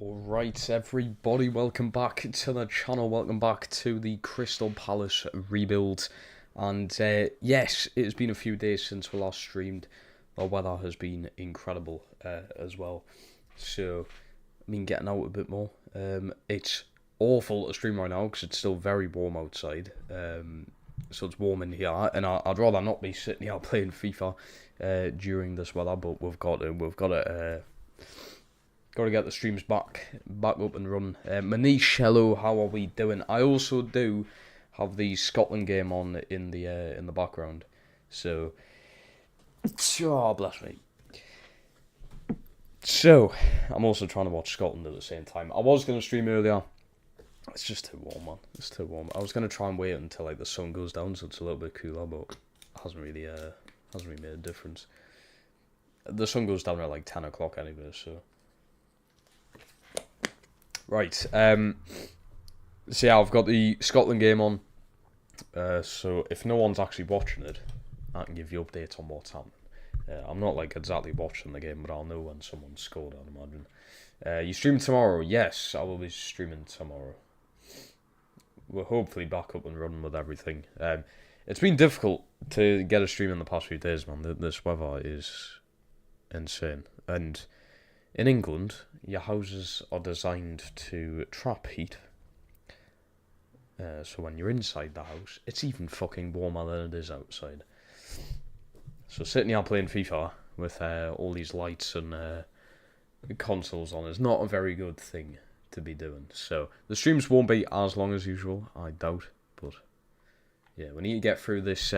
Alright, everybody, welcome back to the channel, welcome back to the Crystal Palace rebuild. And yes, it has been a few days since we last streamed. The weather has been incredible as well. So, I mean, getting out a bit more. It's awful to stream right now because it's still very warm outside. So it's warm in here, and I'd rather not be sitting here playing FIFA during this weather, but we've got to get the streams back up and running. Manish, hello, how are we doing? I also do have the Scotland game on in the background, so oh, bless me. So I'm also trying to watch Scotland at the same time. I was going to stream earlier. It's just too warm, man. It's too warm. I was going to try and wait until like the sun goes down, so it's a little bit cooler, but it hasn't really made a difference. The sun goes down at like 10 o'clock anyway, so. Right, so yeah, I've got the Scotland game on, so if no one's actually watching it, I can give you updates on what's happening. I'm not like exactly watching the game, but I'll know when someone's scored, I'd imagine. You stream tomorrow? Yes, I will be streaming tomorrow. We're hopefully back up and running with everything. It's been difficult to get a stream in the past few days, man. This weather is insane, and in England, your houses are designed to trap heat. So when you're inside the house, it's even fucking warmer than it is outside. So sitting here playing FIFA with all these lights and consoles on is not a very good thing to be doing. So the streams won't be as long as usual, I doubt. But yeah, we need to get through this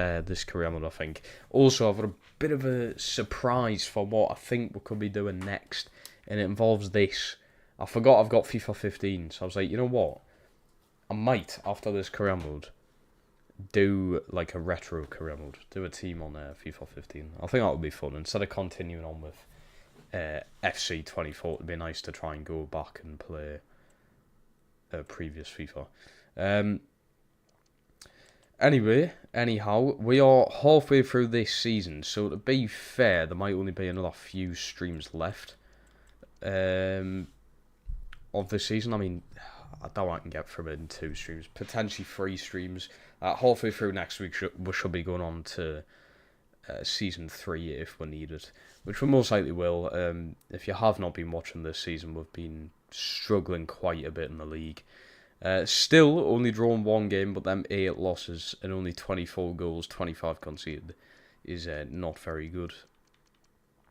career mode, I think. Also, I've got a bit of a surprise for what I think we could be doing next. And it involves this. I forgot I've got FIFA 15, so I was like, you know what? I might, after this career mode, do like a retro career mode. Do a team on FIFA 15. I think that would be fun. Instead of continuing on with FC 24, it would be nice to try and go back and play previous FIFA. Anyhow, we are halfway through this season, so to be fair, there might only be another few streams left. Of this season. I mean, I doubt I can get through it in 2 streams, potentially 3 streams. Halfway through next week, we should be going on to season 3 if we need it, which we most likely will. If you have not been watching this season, we've been struggling quite a bit in the league. Still only drawn 1 game, but them 8 losses and only 24 goals, 25 conceded is not very good.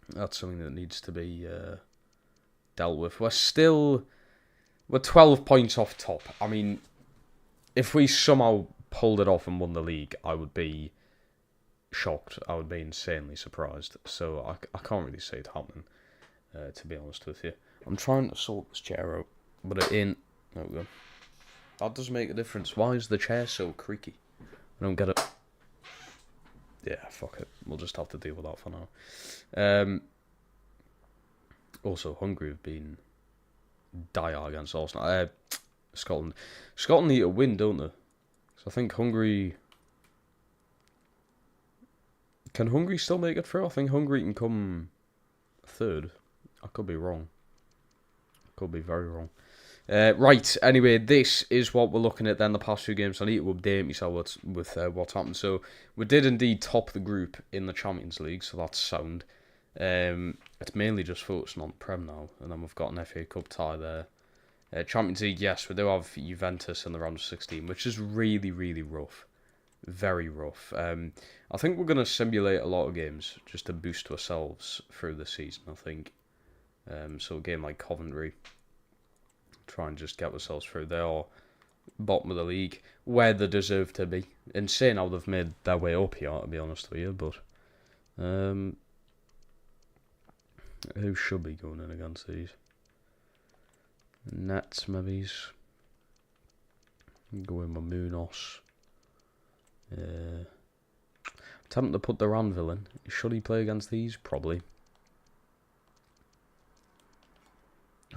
That's something that needs to be dealt with. We're 12 points off top. I mean, if we somehow pulled it off and won the league, I would be shocked. I would be insanely surprised. So I can't really see it happening, to be honest with you. I'm trying to sort this chair out, but it ain't. There we go. That does make a difference. Why is the chair so creaky? I don't get it. Yeah, fuck it. We'll just have to deal with that for now. Also, Hungary have been dire against Arsenal. Scotland. Scotland need a win, don't they? So I think Hungary. Can Hungary still make it through? I think Hungary can come 3rd. I could be wrong. Could be very wrong. Right, anyway, this is what we're looking at then the past 2 games. I need to update myself with what's happened. So, we did indeed top the group in the Champions League, so that's sound. It's mainly just focusing on Prem now, and then we've got an FA Cup tie there. Champions League, yes, we do have Juventus in the round of 16, which is really, really rough. Very rough. I think we're going to simulate a lot of games just to boost ourselves through the season, I think. So a game like Coventry, try and just get ourselves through. They are bottom of the league, where they deserve to be. Insane how they've made their way up here, to be honest with you, but who should be going in against these? Nets, maybe. Go in with Munoz. Tempting to put the Ranville in. Should he play against these? Probably.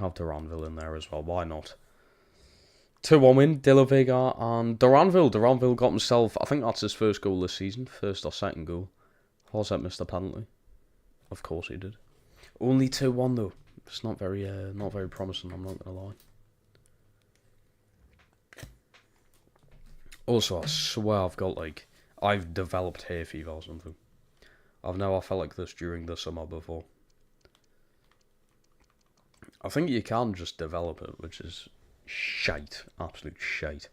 Have the Ranville in there as well. Why not? 2-1 win. De La Vega and Duranville. Duranville got himself, I think that's his first goal this season. First or second goal. Horsett missed the penalty. Of course he did. Only 2-1 though. It's not very promising, I'm not gonna lie. Also, I swear I've developed hay fever or something. I've never felt like this during the summer before. I think you can just develop it, which is shite. Absolute shite.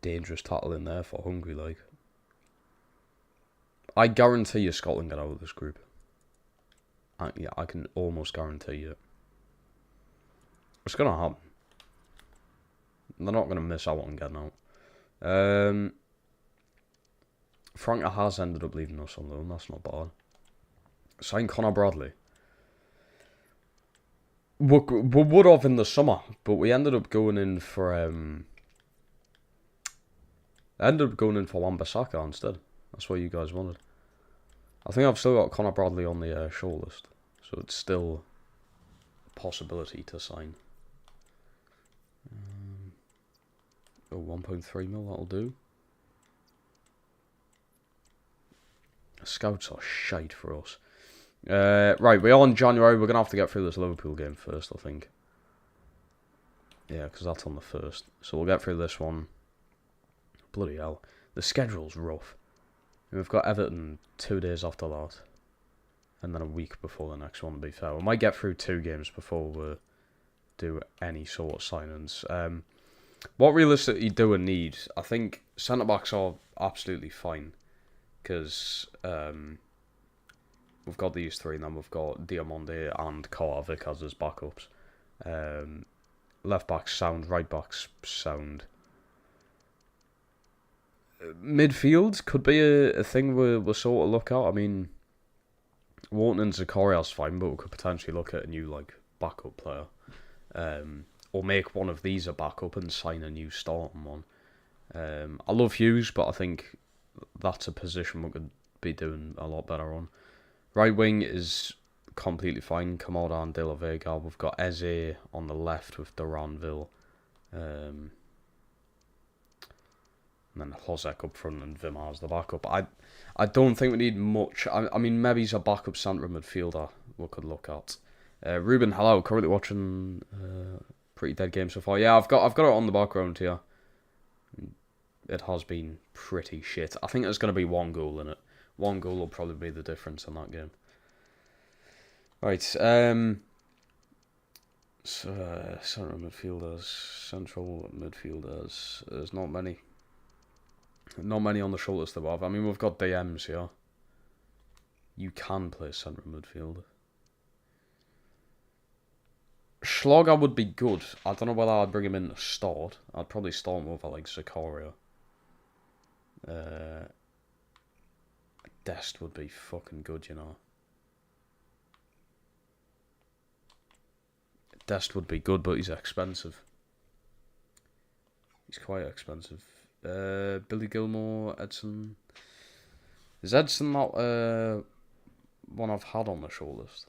Dangerous tackle in there for Hungary, like. I guarantee you Scotland get out of this group. Yeah, I can almost guarantee you it. It's going to happen. They're not going to miss out on getting out. Franca has ended up leaving us on loan. That's not bad. Signed Connor Bradley. We would have in the summer, but we ended up going in for Wan-Bissaka instead. That's what you guys wanted. I think I've still got Connor Bradley on the short list, so it's still a possibility to sign. 1.3 mil, that'll do. Scouts are shite for us. Right, we are in January. We're going to have to get through this Liverpool game first, I think. Yeah, because that's on the 1st. So we'll get through this one. Bloody hell. The schedule's rough. We've got Everton 2 days after that. And then a week before the next one, to be fair. We might get through 2 games before we do any sort of signings. What realistically do we need? I think centre-backs are absolutely fine. Because we've got these 3, and then we've got Diamonde and Kovacic as his backups. Left backs sound, right backs sound. Midfield could be a thing we'll sort of look at. I mean, Wharton and Zacharias fine, but we could potentially look at a new backup player. Or make one of these a backup and sign a new starting one. I love Hughes, but I think that's a position we could be doing a lot better on. Right wing is completely fine. Kamada and De La Vega. We've got Eze on the left with Duranville. And then Hozek up front and Vimar as the backup. I don't think we need much. I mean, maybe he's a backup centre midfielder we could look at. Ruben, hello. Currently watching pretty dead game so far. Yeah, I've got it on the background here. It has been pretty shit. I think there's going to be 1 goal in it. 1 goal will probably be the difference in that game. Right. So, central midfielders. There's not many. Not many on the short list above. I mean, we've got DMs here. You can play central midfield. Schlager would be good. I don't know whether I'd bring him in to start. I'd probably start him over Zakaria. Dest would be fucking good, you know. Dest would be good, but he's expensive. He's quite expensive. Billy Gilmore, Edson. Is Edson not one I've had on the short list?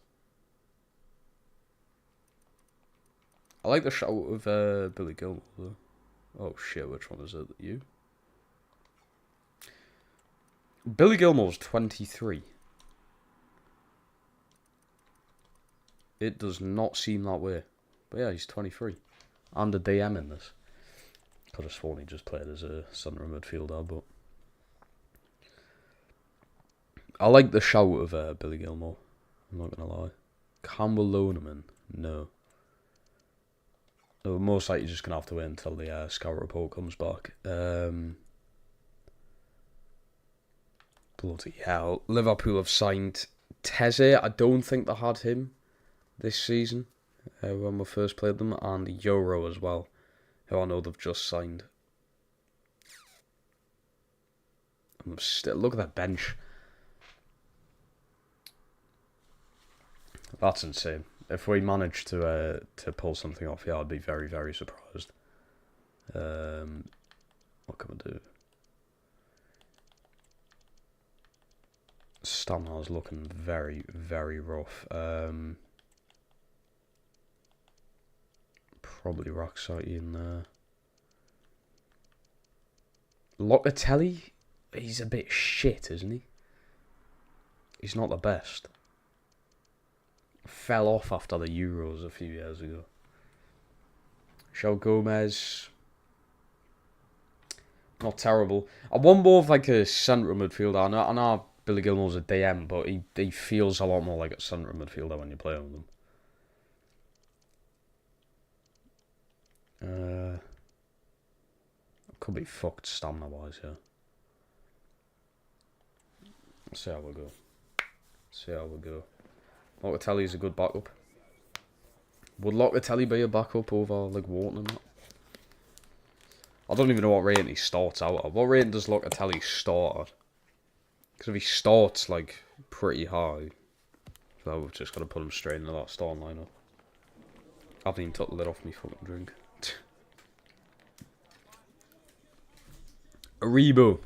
I like the shout of Billy Gilmore, though. Oh shit, which one is it? You? Billy Gilmore's 23. It does not seem that way. But yeah, he's 23. And a DM in this. Could have sworn he just played as a centre midfielder, but I like the shout of Billy Gilmore. I'm not going to lie. Can we loan him in? No. We're most likely just going to have to wait until the scout report comes back. Bloody hell. Liverpool have signed Teze. I don't think they had him this season when we first played them. And Euro as well, who I know they've just signed. And look at that bench. That's insane. If we manage to pull something off here, I'd be very, very surprised. What can we do? Stamina's looking very, very rough. Probably Roxati in there. Locatelli, he's a bit shit, isn't he? He's not the best. Fell off after the Euros a few years ago. Joe Gomez. Not terrible. I want more of like a central midfielder. I know Billy Gilmore's a DM, but he feels a lot more like a central midfielder when you play with him. Could be fucked stamina wise, yeah. Let's see how we go. Locatelli's a good backup. Would Locatelli be a backup over like Wharton and that? I don't even know what rating he starts out at. What rating does Locatelli start at? Because if he starts like pretty high, so we've just got to put him straight into that starting lineup. I haven't even took the lid off me fucking drink. Aribo.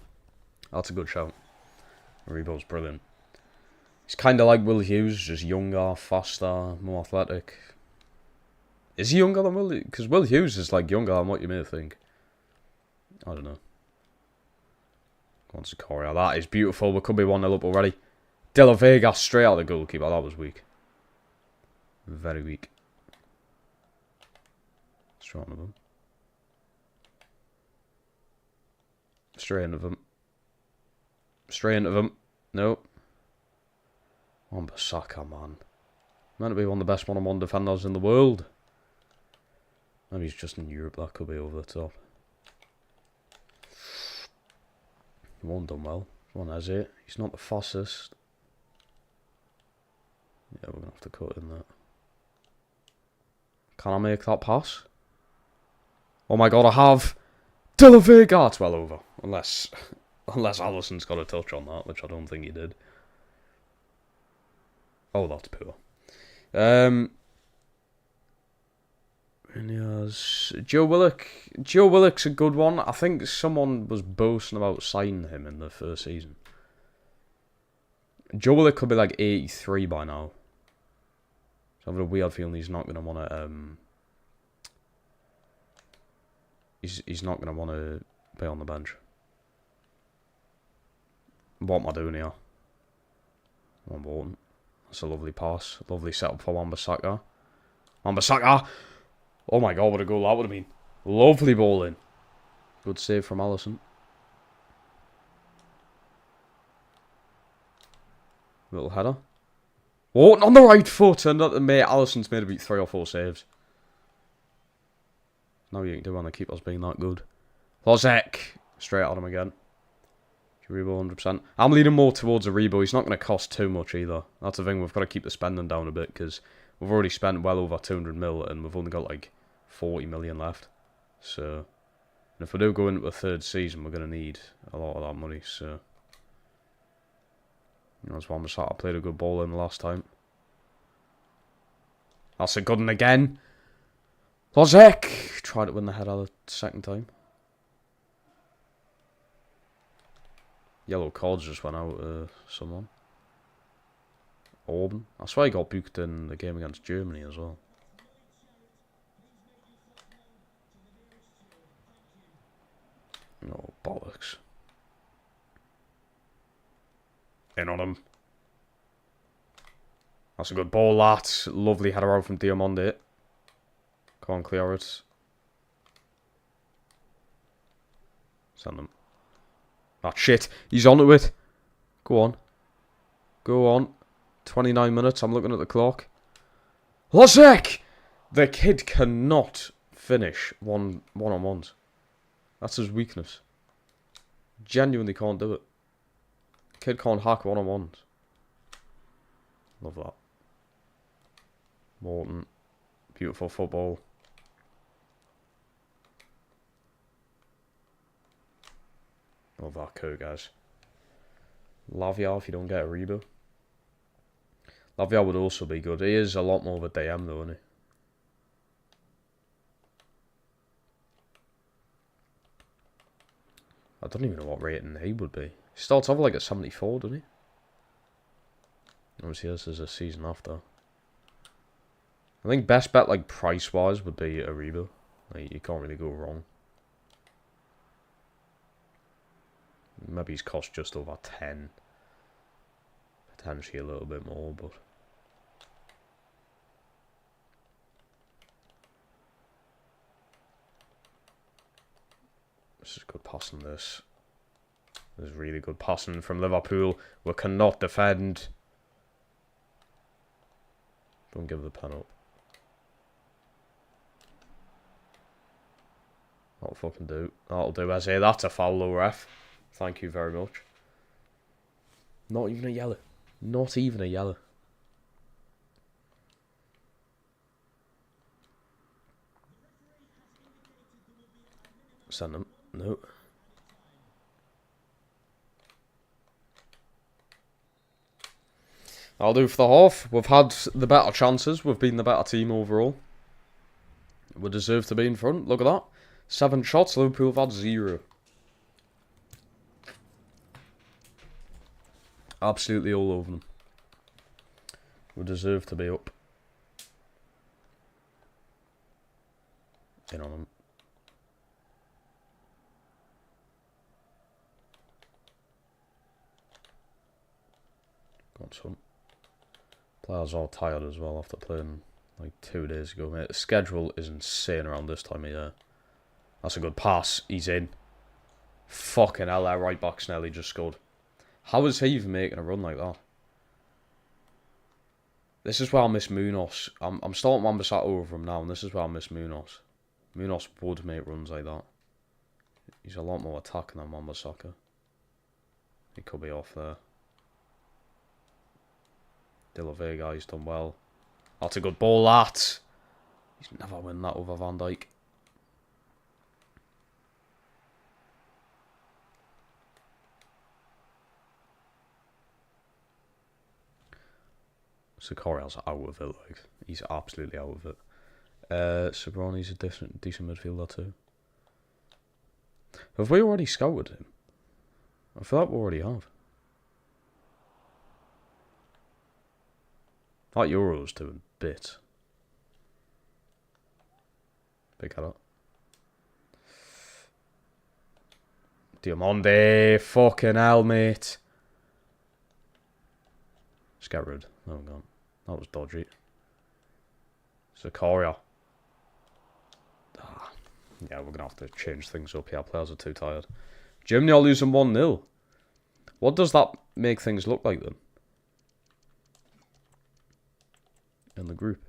That's a good shout. Aribo's brilliant. He's kind of like Will Hughes, just younger, faster, more athletic. Is he younger than Will? Because Will Hughes is like younger than what you may think. I don't know. Go on to Coria. That is beautiful. We could be 1-0 up already. De La Vega straight out of the goalkeeper. That was weak. Very weak. Straight into them. Straight into them. Straight into them. Nope. Wan-Bissaka, man. Meant to be one of the best one-on-one defenders in the world. Maybe he's just in Europe. That could be over the top. One done well. One has it. He's not the fastest. Yeah, we're going to have to cut in that. Can I make that pass? Oh my god, I have. De La Vega. It's well over. Unless Alisson's got a touch on that, which I don't think he did. Oh, that's poor. And yes, Joe Willock. Joe Willock's a good one. I think someone was boasting about signing him in the first season. Joe Willock could be like 83 by now. So I have a weird feeling he's not going to want to. He's not going to want to be on the bench. What am I doing here? One Wharton. That's a lovely pass. Lovely setup for Wan-Bissaka. Wan-Bissaka! Oh my god, what a goal that would have been. Lovely ball in. Good save from Alisson. Little header. Oh, on the right foot. And Alisson's made about 3 or 4 saves. Now you can do when the keeper's being that good. Lozek. Straight at him again. Aribo 100%. I'm leaning more towards Aribo. He's not going to cost too much either. That's the thing. We've got to keep the spending down a bit because we've already spent well over 200 mil and we've only got like 40 million left. So, and if we do go into a third season, we're going to need a lot of that money. So, that's one I played a good ball in the last time. That's a good one again. Lozek tried to win the header the second time. Yellow cards just went out someone. Orban. I swear he got booked in the game against Germany as well. No, bollocks. In on him. That's a good ball, that. Lovely header out from Diamande. Come on, clear it. Send them. That shit. He's onto it. Go on. Go on. 29 minutes. I'm looking at the clock. Lozek! The kid cannot finish one-on-ones. That's his weakness. Genuinely can't do it. Kid can't hack one-on-ones. Love that. Morton. Beautiful football. Love that code, guys. Lavia, if you don't get a Aribo. Lavia would also be good. He is a lot more of a DM though, isn't he? I don't even know what rating he would be. He starts off like at 74, doesn't he? Obviously this is a season after. I think best bet like price wise would be Aribo. Like, you can't really go wrong. Maybe he's cost just over 10. Potentially a little bit more, but... This is good passing, this. This is really good passing from Liverpool. We cannot defend. Don't give the pen up. That'll fucking do. That'll do, I say. That's a foul, though, ref. Thank you very much. Not even a yellow. Not even a yellow. Send them. No. I'll do for the half. We've had the better chances. We've been the better team overall. We deserve to be in front. Look at that. 7 shots. Liverpool have had 0. Absolutely all over them. We deserve to be up. In on them. Go on, son. Players are tired as well after playing like 2 days ago, mate. The schedule is insane around this time of year. That's a good pass. He's in. Fucking hell, that right back's nearly just scored. How is he even making a run like that? This is where I miss Munoz. I'm starting Wan-Bissaka over him now, and this is where I miss Munoz. Munoz would make runs like that. He's a lot more attacking than Wan-Bissaka. He could be off there. De La Vega, he's done well. That's a good ball, that. He's never win that over Van Dijk. Sakaria's out of it, like. He's absolutely out of it. Sobrani's a decent midfielder too. Have we already scouted him? I feel like we already have. That Euro's doing bits. Big header. Diamande, fucking hell, mate. Just get rid. Oh, God. That was dodgy. Zakaria. Yeah, we're going to have to change things up here. Players are too tired. Germany are losing 1-0. What does that make things look like then? In the group.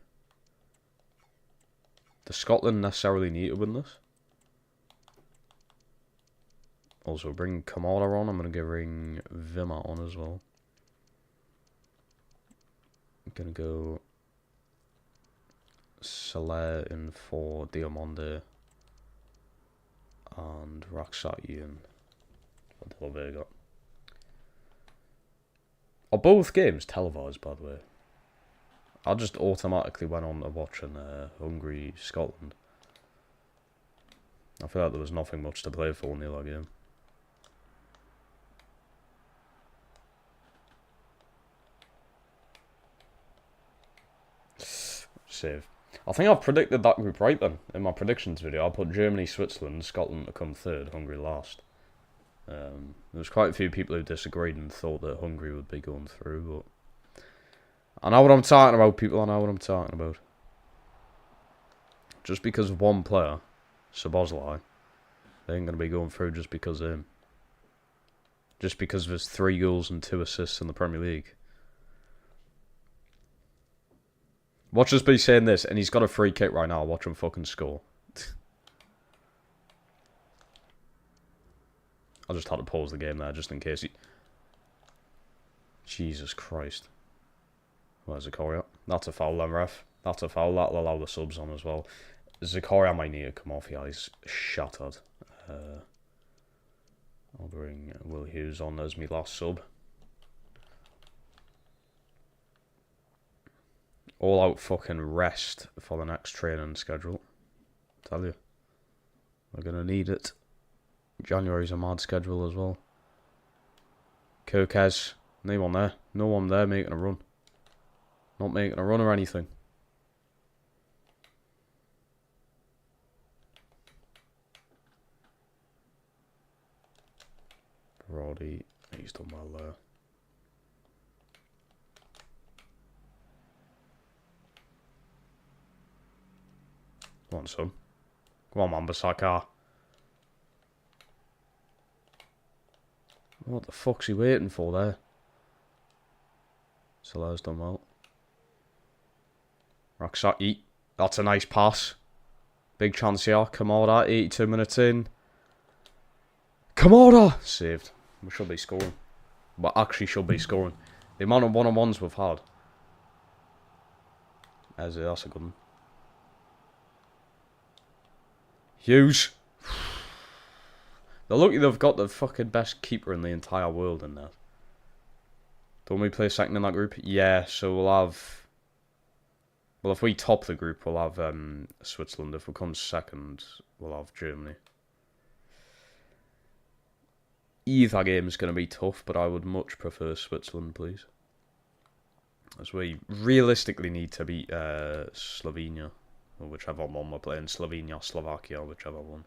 Does Scotland necessarily need to win this? Also, bring Kamara on. I'm going to bring Vima on as well. I'm going to go Salah in for Diamande and Raksati in for De La Vega. Are both games televised, by the way? I just automatically went on to watching Hungary-Scotland. I feel like there was nothing much to play for in the other game. Save. I think I've predicted that group right then. In my predictions video, I put Germany, Switzerland, Scotland to come third, Hungary last. There was quite a few people who disagreed and thought that Hungary would be going through, but... I know what I'm talking about, people. I know what I'm talking about. Just because of one player, Szoboszlai, they ain't going to be going through just because of him. Just because of his 3 goals and 2 assists in the Premier League. Watch us be saying this, and he's got a free kick right now. Watch him fucking score. I just had to pause the game there, just in case he... Jesus Christ. Where's Zakaria? That's a foul then, ref. That's a foul. That'll allow the subs on as well. Zakaria might need to come off. Yeah, he's shattered. I'll bring Will Hughes on as my last sub. All out fucking rest for the next training schedule. Tell you. We're going to need it. January's a mad schedule as well. Kirkes. No one there. No one there making a run. Not making a run or anything. Brody. He's done well there. Come on, son. Come on, man, Basaka. What the fuck's he waiting for there? Salah's done well. Raksaki. That's a nice pass. Big chance here. Kamada, 82 minutes in. Kamada! Saved. We should be scoring. But actually should be scoring. The amount of one-on-ones we've had. That's a good one. Hughes. They're lucky they've got the fucking best keeper in the entire world in there. Don't we play second in that group? Yeah, so we'll have... Well, if we top the group, we'll have Switzerland. If we come second, we'll have Germany. Either game is going to be tough, but I would much prefer Switzerland, please. As we realistically need to beat Slovenia. Or whichever one we're playing. Slovenia, Slovakia, whichever one.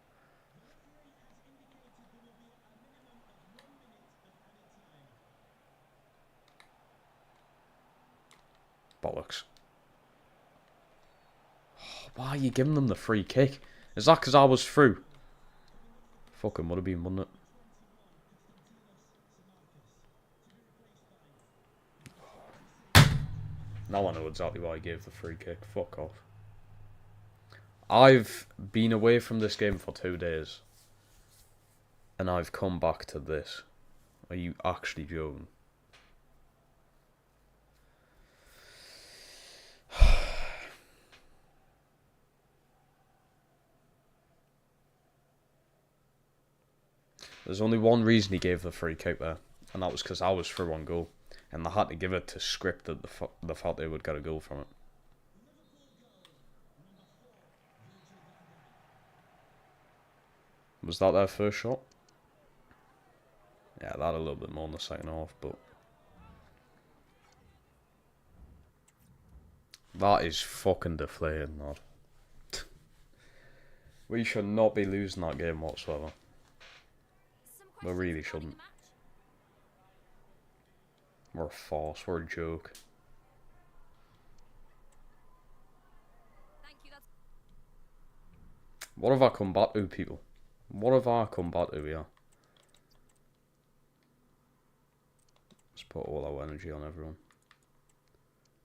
Bollocks. Why are you giving them the free kick? Is that because I was through? Fucking would have been, wouldn't it? Now I know exactly why I gave the free kick. Fuck off. I've been away from this game for 2 days. And I've come back to this. Are you actually joking? There's only one reason he gave the free kick there, and that was because I was through on goal, and they had to give it to script that the fact they would get a goal from it. Was that their first shot? Yeah, that had a little bit more in the second half, but... That is fucking deflating, lad. We should not be losing that game whatsoever. We really shouldn't. We're a farce, we're a joke. What have I come back to, people? What have I come back to here? Let's put all our energy on everyone.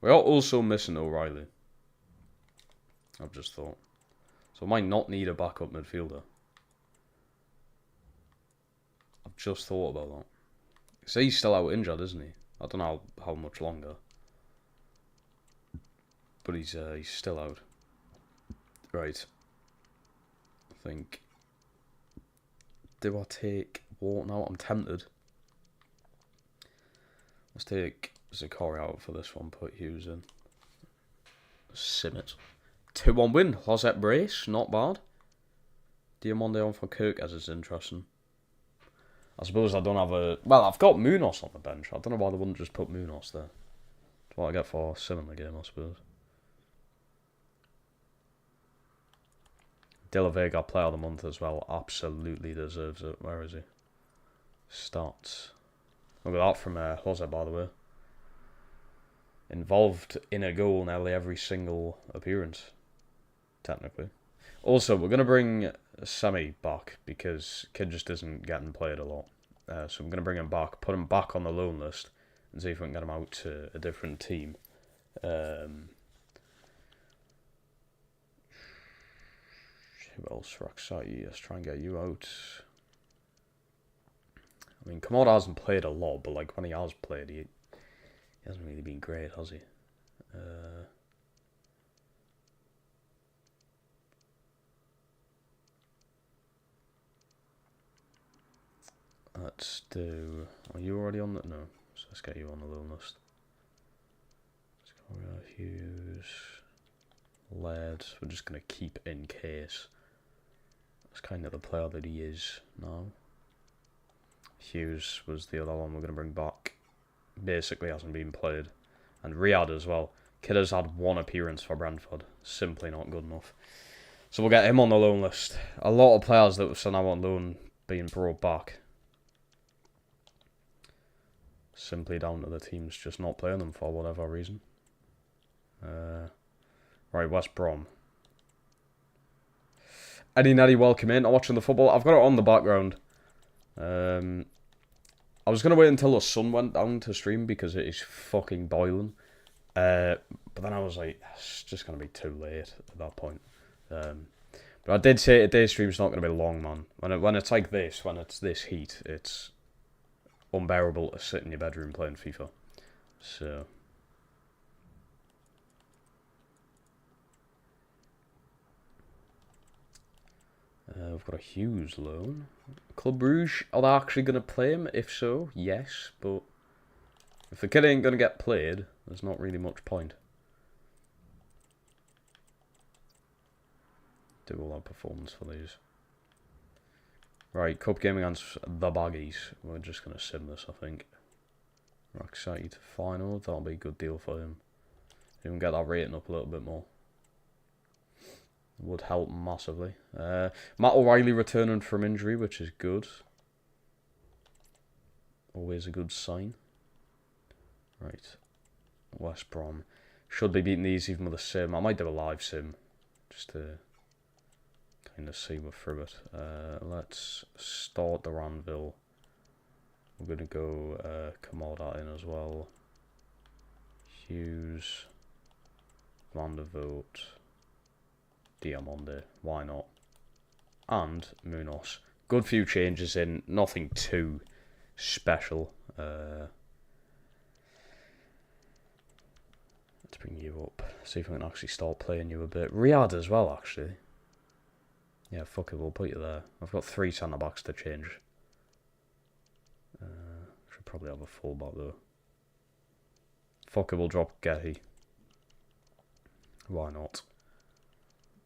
We are also missing O'Reilly. I've just thought. So I might not need a backup midfielder. I've just thought about that. So he's still out injured, isn't he? I don't know how much longer. But he's still out. Right. I think... Do I take Wharton out? I'm tempted. Let's take Zakari out for this one. Put Hughes in. Sim it. 2-1 win. Lozette brace. Not bad. Diamande on for Kirk as is interesting. I suppose I don't have a... Well, I've got Munoz on the bench. I don't know why they wouldn't just put Munoz there. That's what I get for simming the game, I suppose. De La Vega, player of the month as well. Absolutely deserves it. Where is he? Stats. Look at that from Jose, by the way. Involved in a goal nearly every single appearance. Technically. Also, we're going to bring Semi back because Kid just isn't getting played a lot. So I'm going to bring him back, put him back on the loan list, and see if we can get him out to a different team. Who else? Raksai, let's try and get you out. I mean, Kamada hasn't played a lot, but like when he has played, he hasn't really been great, has he? Let's do... Are you already on that? No. So let's get you on the loan list. Let's go Hughes. Laird. We're just going to keep in case. That's kind of the player that he is now. Hughes was the other one we're going to bring back. Basically hasn't been played. And Riyadh as well. Kid has had one appearance for Brentford. Simply not good enough. So we'll get him on the loan list. A lot of players that were sent out on loan being brought back. Simply down to the teams just not playing them for whatever reason. Right, West Brom. Eddie Neddy, welcome in. I'm watching the football. I've got it on the background. I was going to wait until the sun went down to stream because it is fucking boiling. But then I was like, it's just going to be too late at that point. But I did say today's stream's not going to be long, man. When it's like this, when it's this heat, it's unbearable to sit in your bedroom playing FIFA. So... we've got a Hughes loan. Club Brugge, are they actually going to play him? If so, yes. But if the kid ain't going to get played, there's not really much point. Do all that performance for these. Right, cup game against the Baggies. We're just going to sim this, I think. We're excited to final. That'll be a good deal for him. Even get that rating up a little bit more. Would help massively. Matt O'Reilly returning from injury, which is good. Always a good sign. Right. West Brom. Should be beating these even with a sim. I might do a live sim. Just to kind of see we're through it. Let's start the Ranville. We're going to go Kamada in as well. Hughes. Vandervoort. Diamonde, why not? And Munoz. Good few changes in, nothing too special. Let's bring you up. See if I can actually start playing you a bit. Riyadh as well, actually. Yeah, fuck it, we'll put you there. I've got 3 centre backs to change. Should probably have a full back though. Fuck it, we'll drop Getty. Why not?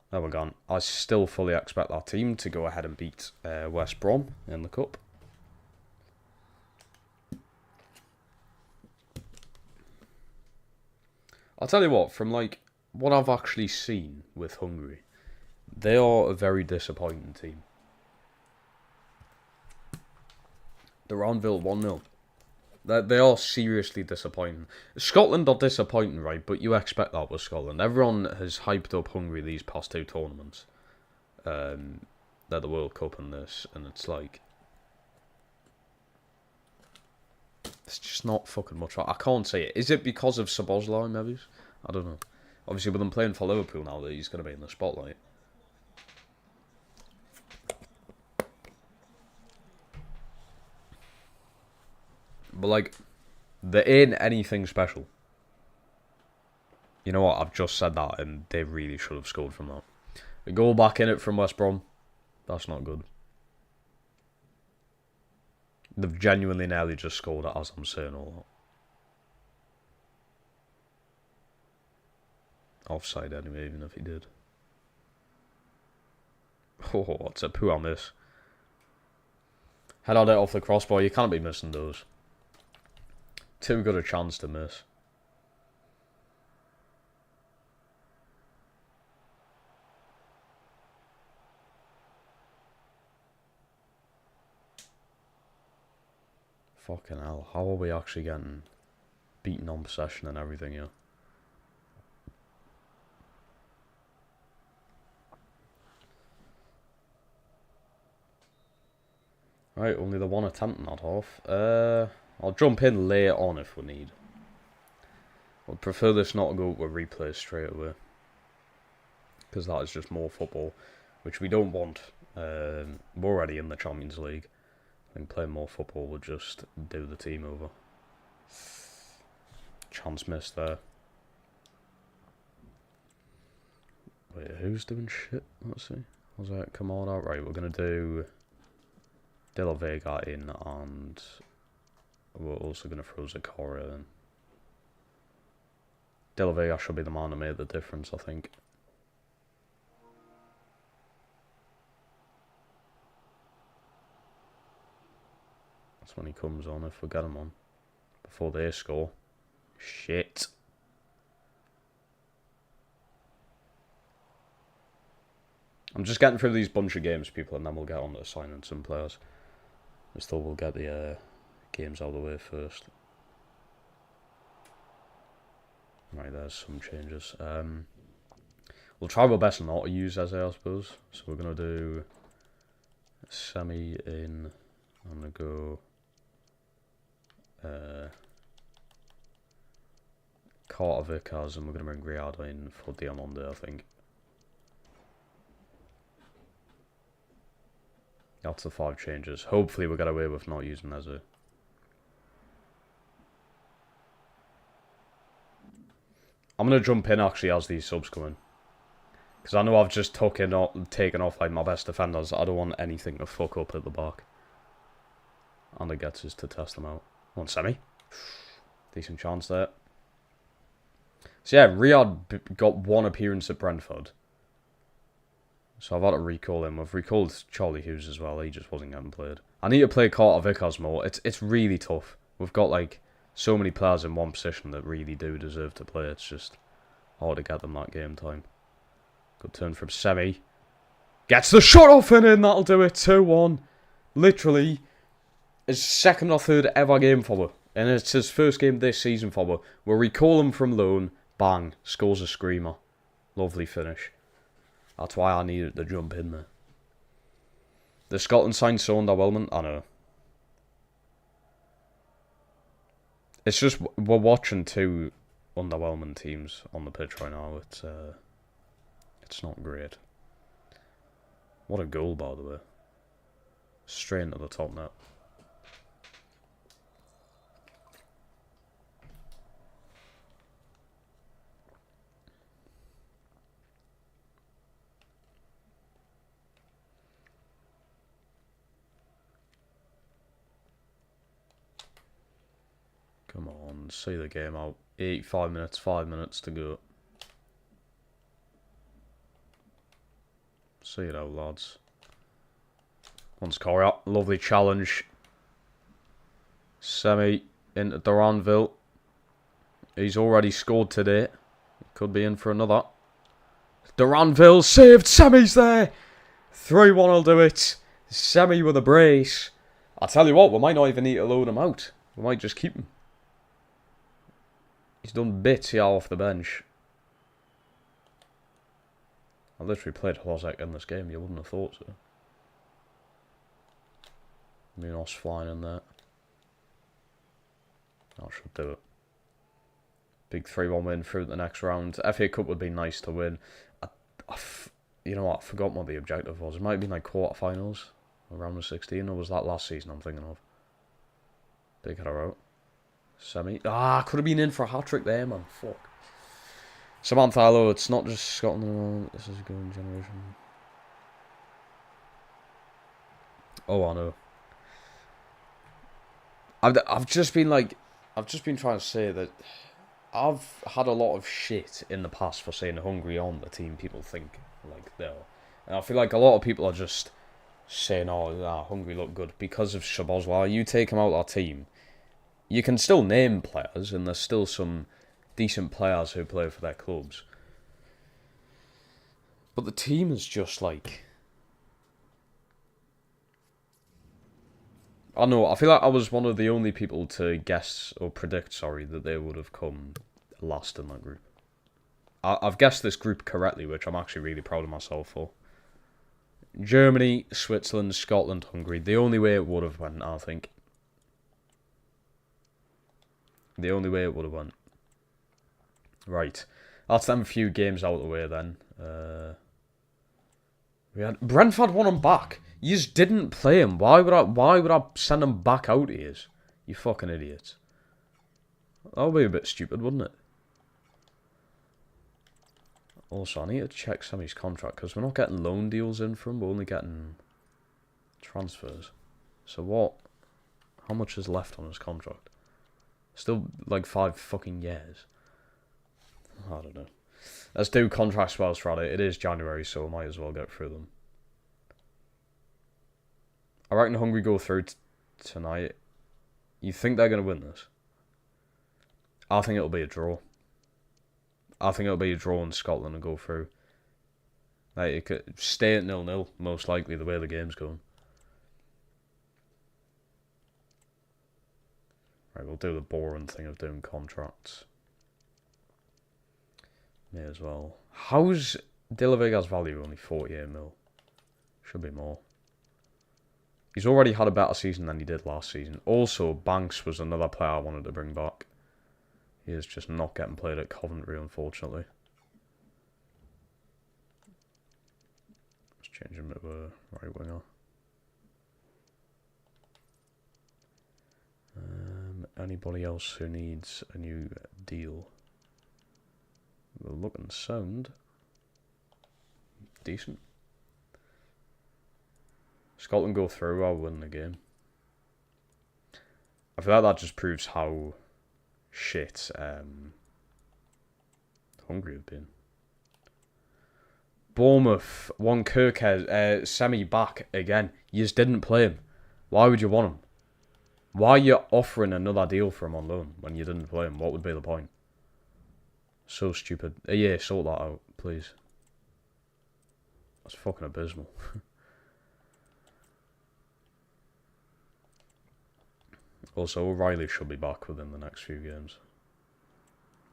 There we're gone. I still fully expect that team to go ahead and beat West Brom in the cup. I'll tell you what, from like what I've actually seen with Hungary, they are a very disappointing team. The Ranville 1-0. They are seriously disappointing. Scotland are disappointing, right? But you expect that with Scotland. Everyone has hyped up Hungary these past 2 tournaments. They're the World Cup and this, and it's like... It's just not fucking much. I can't say it. Is it because of Szoboszlai, maybe? I don't know. Obviously, with him playing for Liverpool now, that he's going to be in the spotlight. But, like, there ain't anything special. You know what? I've just said that, and they really should have scored from that. A goal back in it from West Brom. That's not good. They've genuinely nearly just scored it as I'm saying all that. Offside anyway, even if he did. Oh, what's a poor miss. Head on it off the crossbar. You can't be missing those. Too good a chance to miss. Fucking hell. How are we actually getting beaten on possession and everything here? Right, only the one attempt in that half. I'll jump in later on if we need. I'd prefer this not to go to a replay straight away. Because that is just more football, which we don't want. We're already in the Champions League. I think playing more football would just do the team over. Chance missed there. Wait, who's doing shit? Let's see. Was that come on out? Right, we're going to do De La Vega in, and we're also going to throw Zakaria in. De La Vega should be the man that made the difference, I think. That's when he comes on, if we get him on. Before they score. Shit. I'm just getting through these bunch of games, people, and then we'll get on to signing some players. We still will get the games out of the way first. Right, there's some changes. We'll try our best not to use Eze, I suppose. So we're going to do Semi in. I'm going to go Carter Vickers, and we're going to bring Griado in for Diamande, I think. That's the 5 changes. Hopefully we'll get away with not using Eze. I'm going to jump in actually as these subs come in. Because I know I've just taken off like my best defenders. I don't want anything to fuck up at the back. And it gets us to test them out. One Semi. Decent chance there. So yeah, Riyad got 1 appearance at Brentford. So I've had to recall him. I've recalled Charlie Hughes as well. He just wasn't getting played. I need to play Carter Vickers more. It's really tough. We've got like so many players in one position that really do deserve to play. It's just hard to get them that game time. Good turn from Semi. Gets the shot off and in. That'll do it. 2-1. Literally his 2nd or 3rd ever game for me. And it's his 1st game this season for me. We'll recall him from loan. Bang. Scores a screamer. Lovely finish. That's why I needed to jump in there. The Scotland signed so underwhelming. I know. It's just we're watching 2 underwhelming teams on the pitch right now. It's not great. What a goal, by the way. Straight into the top net. Come on, see the game out. 85 minutes, 5 minutes to go. See it out, lads. Once Corey up, lovely challenge. Semi into Duranville. He's already scored today. Could be in for another. Duranville saved. Semi's there. 3-1 will do it. Semi with a brace. I tell you what, we might not even need to load him out. We might just keep him. He's done bits here off the bench. I literally played Hlozek in this game. You wouldn't have thought so. Munoz flying in there. That should do it. Big 3-1 win through the next round. FA Cup would be nice to win. You know what? I forgot what the objective was. It might have been like quarterfinals. Around the 16. Or was that last season I'm thinking of? Big header out. Semi. Could have been in for a hat-trick there, man. Fuck. Samantha, hello. It's not just Scotland. This is a golden generation. Oh, I know. I've just been trying to say that I've had a lot of shit in the past for saying Hungary on the team people think like they're. And I feel like a lot of people are just saying, Hungary look good because of Shabozwa. You take him out of our team. You can still name players, and there's still some decent players who play for their clubs. But the team is just like... I don't know, I feel like I was one of the only people to guess, or predict, that they would have come last in that group. I've guessed this group correctly, which I'm actually really proud of myself for. Germany, Switzerland, Scotland, Hungary. The only way it would have went, I think. The only way it would have went. Right. That's them few games out of the way then. We had Brentford won him back. You just didn't play him. Why would I send him back out here? You fucking idiots. That would be a bit stupid, wouldn't it? Also, I need to check Semi's contract because we're not getting loan deals in from him. We're only getting transfers. So what? How much is left on his contract? Still like 5 fucking years. I don't know. Let's do contract spells Friday. It is January, so I might as well get through them. I reckon Hungary go through tonight. You think they're going to win this? I think it'll be a draw. I think it'll be a draw in Scotland and go through. Like, it could stay at 0-0, most likely, the way the game's going. Right, we'll do the boring thing of doing contracts. May as well. How's De La Vega's value only 48 mil. Should be more. He's already had a better season than he did last season. Also, Banks was another player I wanted to bring back. He is just not getting played at Coventry, unfortunately. Let's change him to a right winger. Anybody else who needs a new deal? We're looking sound. Decent. Scotland go through, I'll win the game. I feel like that just proves how shit Hungary have been. Bournemouth, one Kirkhead, Semi back again. You just didn't play him. Why would you want him? Why are you offering another deal for him on loan when you didn't play him? What would be the point? So stupid. Yeah, sort that out, please. That's fucking abysmal. Also, O'Reilly should be back within the next few games.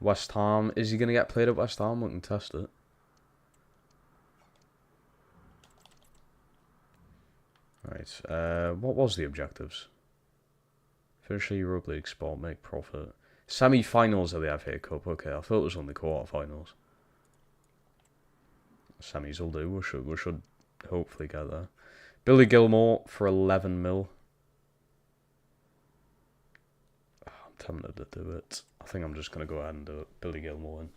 West Ham. Is he going to get played at West Ham? We can test it. Right. What was the objectives? Finish the Europa League spot, make profit. Semi-finals of the FA Cup. Okay, I thought it was only quarter-finals. Semis will do. We should hopefully get there. Billy Gilmore for 11 mil. I'm tempted to do it. I think I'm just going to go ahead and do it. Billy Gilmore in.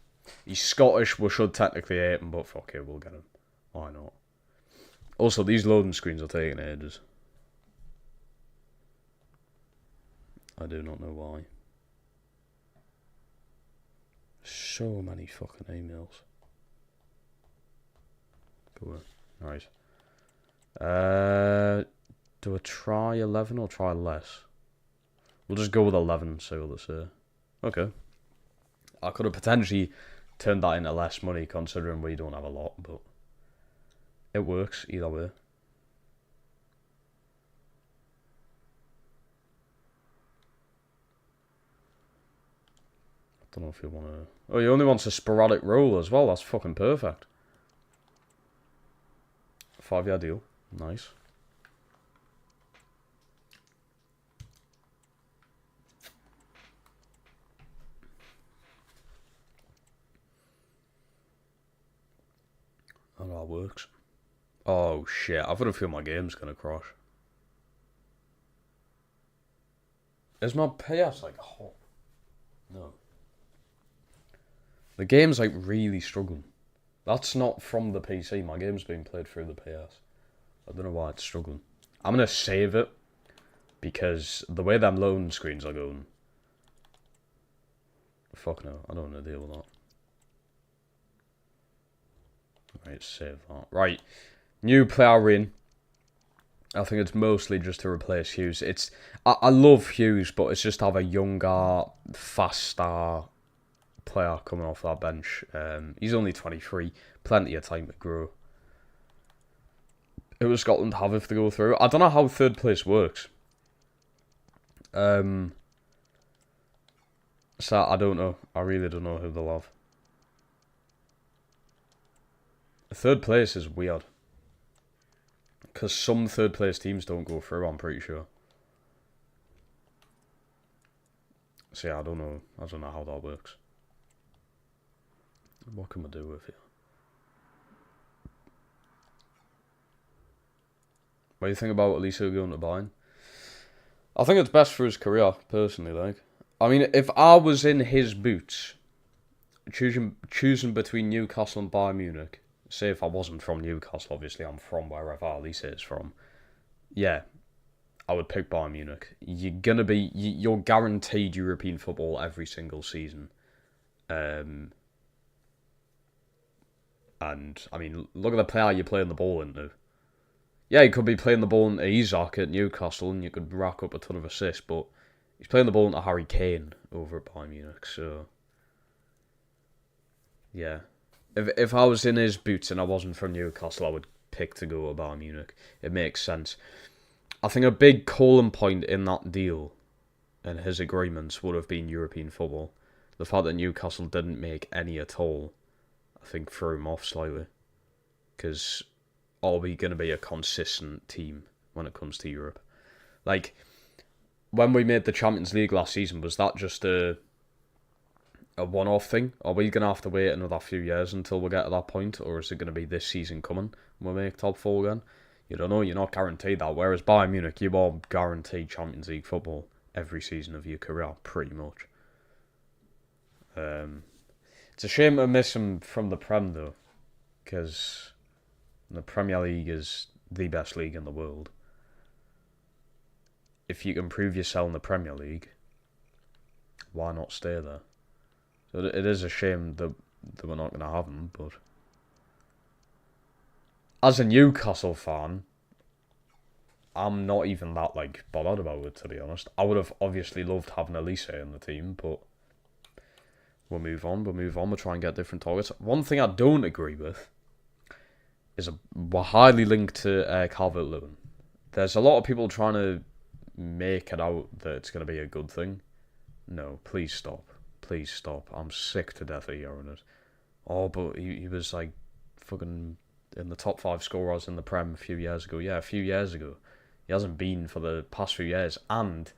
He's Scottish. We should technically hate him, but fuck it, we'll get him. Why not? Also, these loading screens are taking ages. I do not know why. So many fucking emails. Go on. Right. Do I try 11 or try less? We'll just go with 11, see what they say. Okay. I could have potentially turned that into less money considering we don't have a lot, but it works either way. I don't know if you want to... Oh, he only wants a sporadic roll as well. That's fucking perfect. 5-year deal. Nice. Oh, that works. Oh, shit. I've got a feel my game's going to crash. Is my PS, like, hot? No. The game's, like, really struggling. That's not from the PC. My game's being played through the PS. I don't know why it's struggling. I'm going to save it. Because the way them loading screens are going... Fuck no. I don't want to deal with that. Right, save that. Right. New player in. I think it's mostly just to replace Hughes. I love Hughes, but it's just to have a younger, faster player coming off that bench. He's only 23. Plenty of time to grow. Who does Scotland have if they go through? I don't know how third place works. So I don't know. I really don't know who they'll have. Third place is weird. Because some third place teams don't go through, I'm pretty sure. So yeah, I don't know how that works. What can we do with it? What do you think about Elisa going to Bayern? I think it's best for his career, personally, like. I mean, if I was in his boots, choosing between Newcastle and Bayern Munich, say if I wasn't from Newcastle, obviously I'm from wherever Elisa is from, yeah, I would pick Bayern Munich. You're guaranteed European football every single season. And, I mean, look at the player you're playing the ball into. Yeah, he could be playing the ball into Isak at Newcastle and you could rack up a ton of assists, but he's playing the ball into Harry Kane over at Bayern Munich, so... Yeah. If I was in his boots and I wasn't from Newcastle, I would pick to go to Bayern Munich. It makes sense. I think a big calling point in that deal and his agreements would have been European football. The fact that Newcastle didn't make any at all, I think threw him off slightly. Because are we going to be a consistent team when it comes to Europe? Like, when we made the Champions League last season, was that just a one-off thing? Are we going to have to wait another few years until we get to that point? Or is it going to be this season coming when we make top 4 again? You don't know. You're not guaranteed that. Whereas Bayern Munich, you are guaranteed Champions League football every season of your career, pretty much. It's a shame to miss him from the Prem, though. Because the Premier League is the best league in the world. If you can prove yourself in the Premier League, why not stay there? So it is a shame that we're not going to have him, but as a Newcastle fan, I'm not even that bothered about it, to be honest. I would have obviously loved having Elise in the team, but we'll move on. We'll try and get different targets. One thing I don't agree with is we're highly linked to Calvert-Lewin. There's a lot of people trying to make it out that it's going to be a good thing. No, please stop. Please stop. I'm sick to death of hearing it. Oh, but he was fucking in the top 5 scorers in the Prem a few years ago. Yeah, a few years ago. He hasn't been for the past few years. And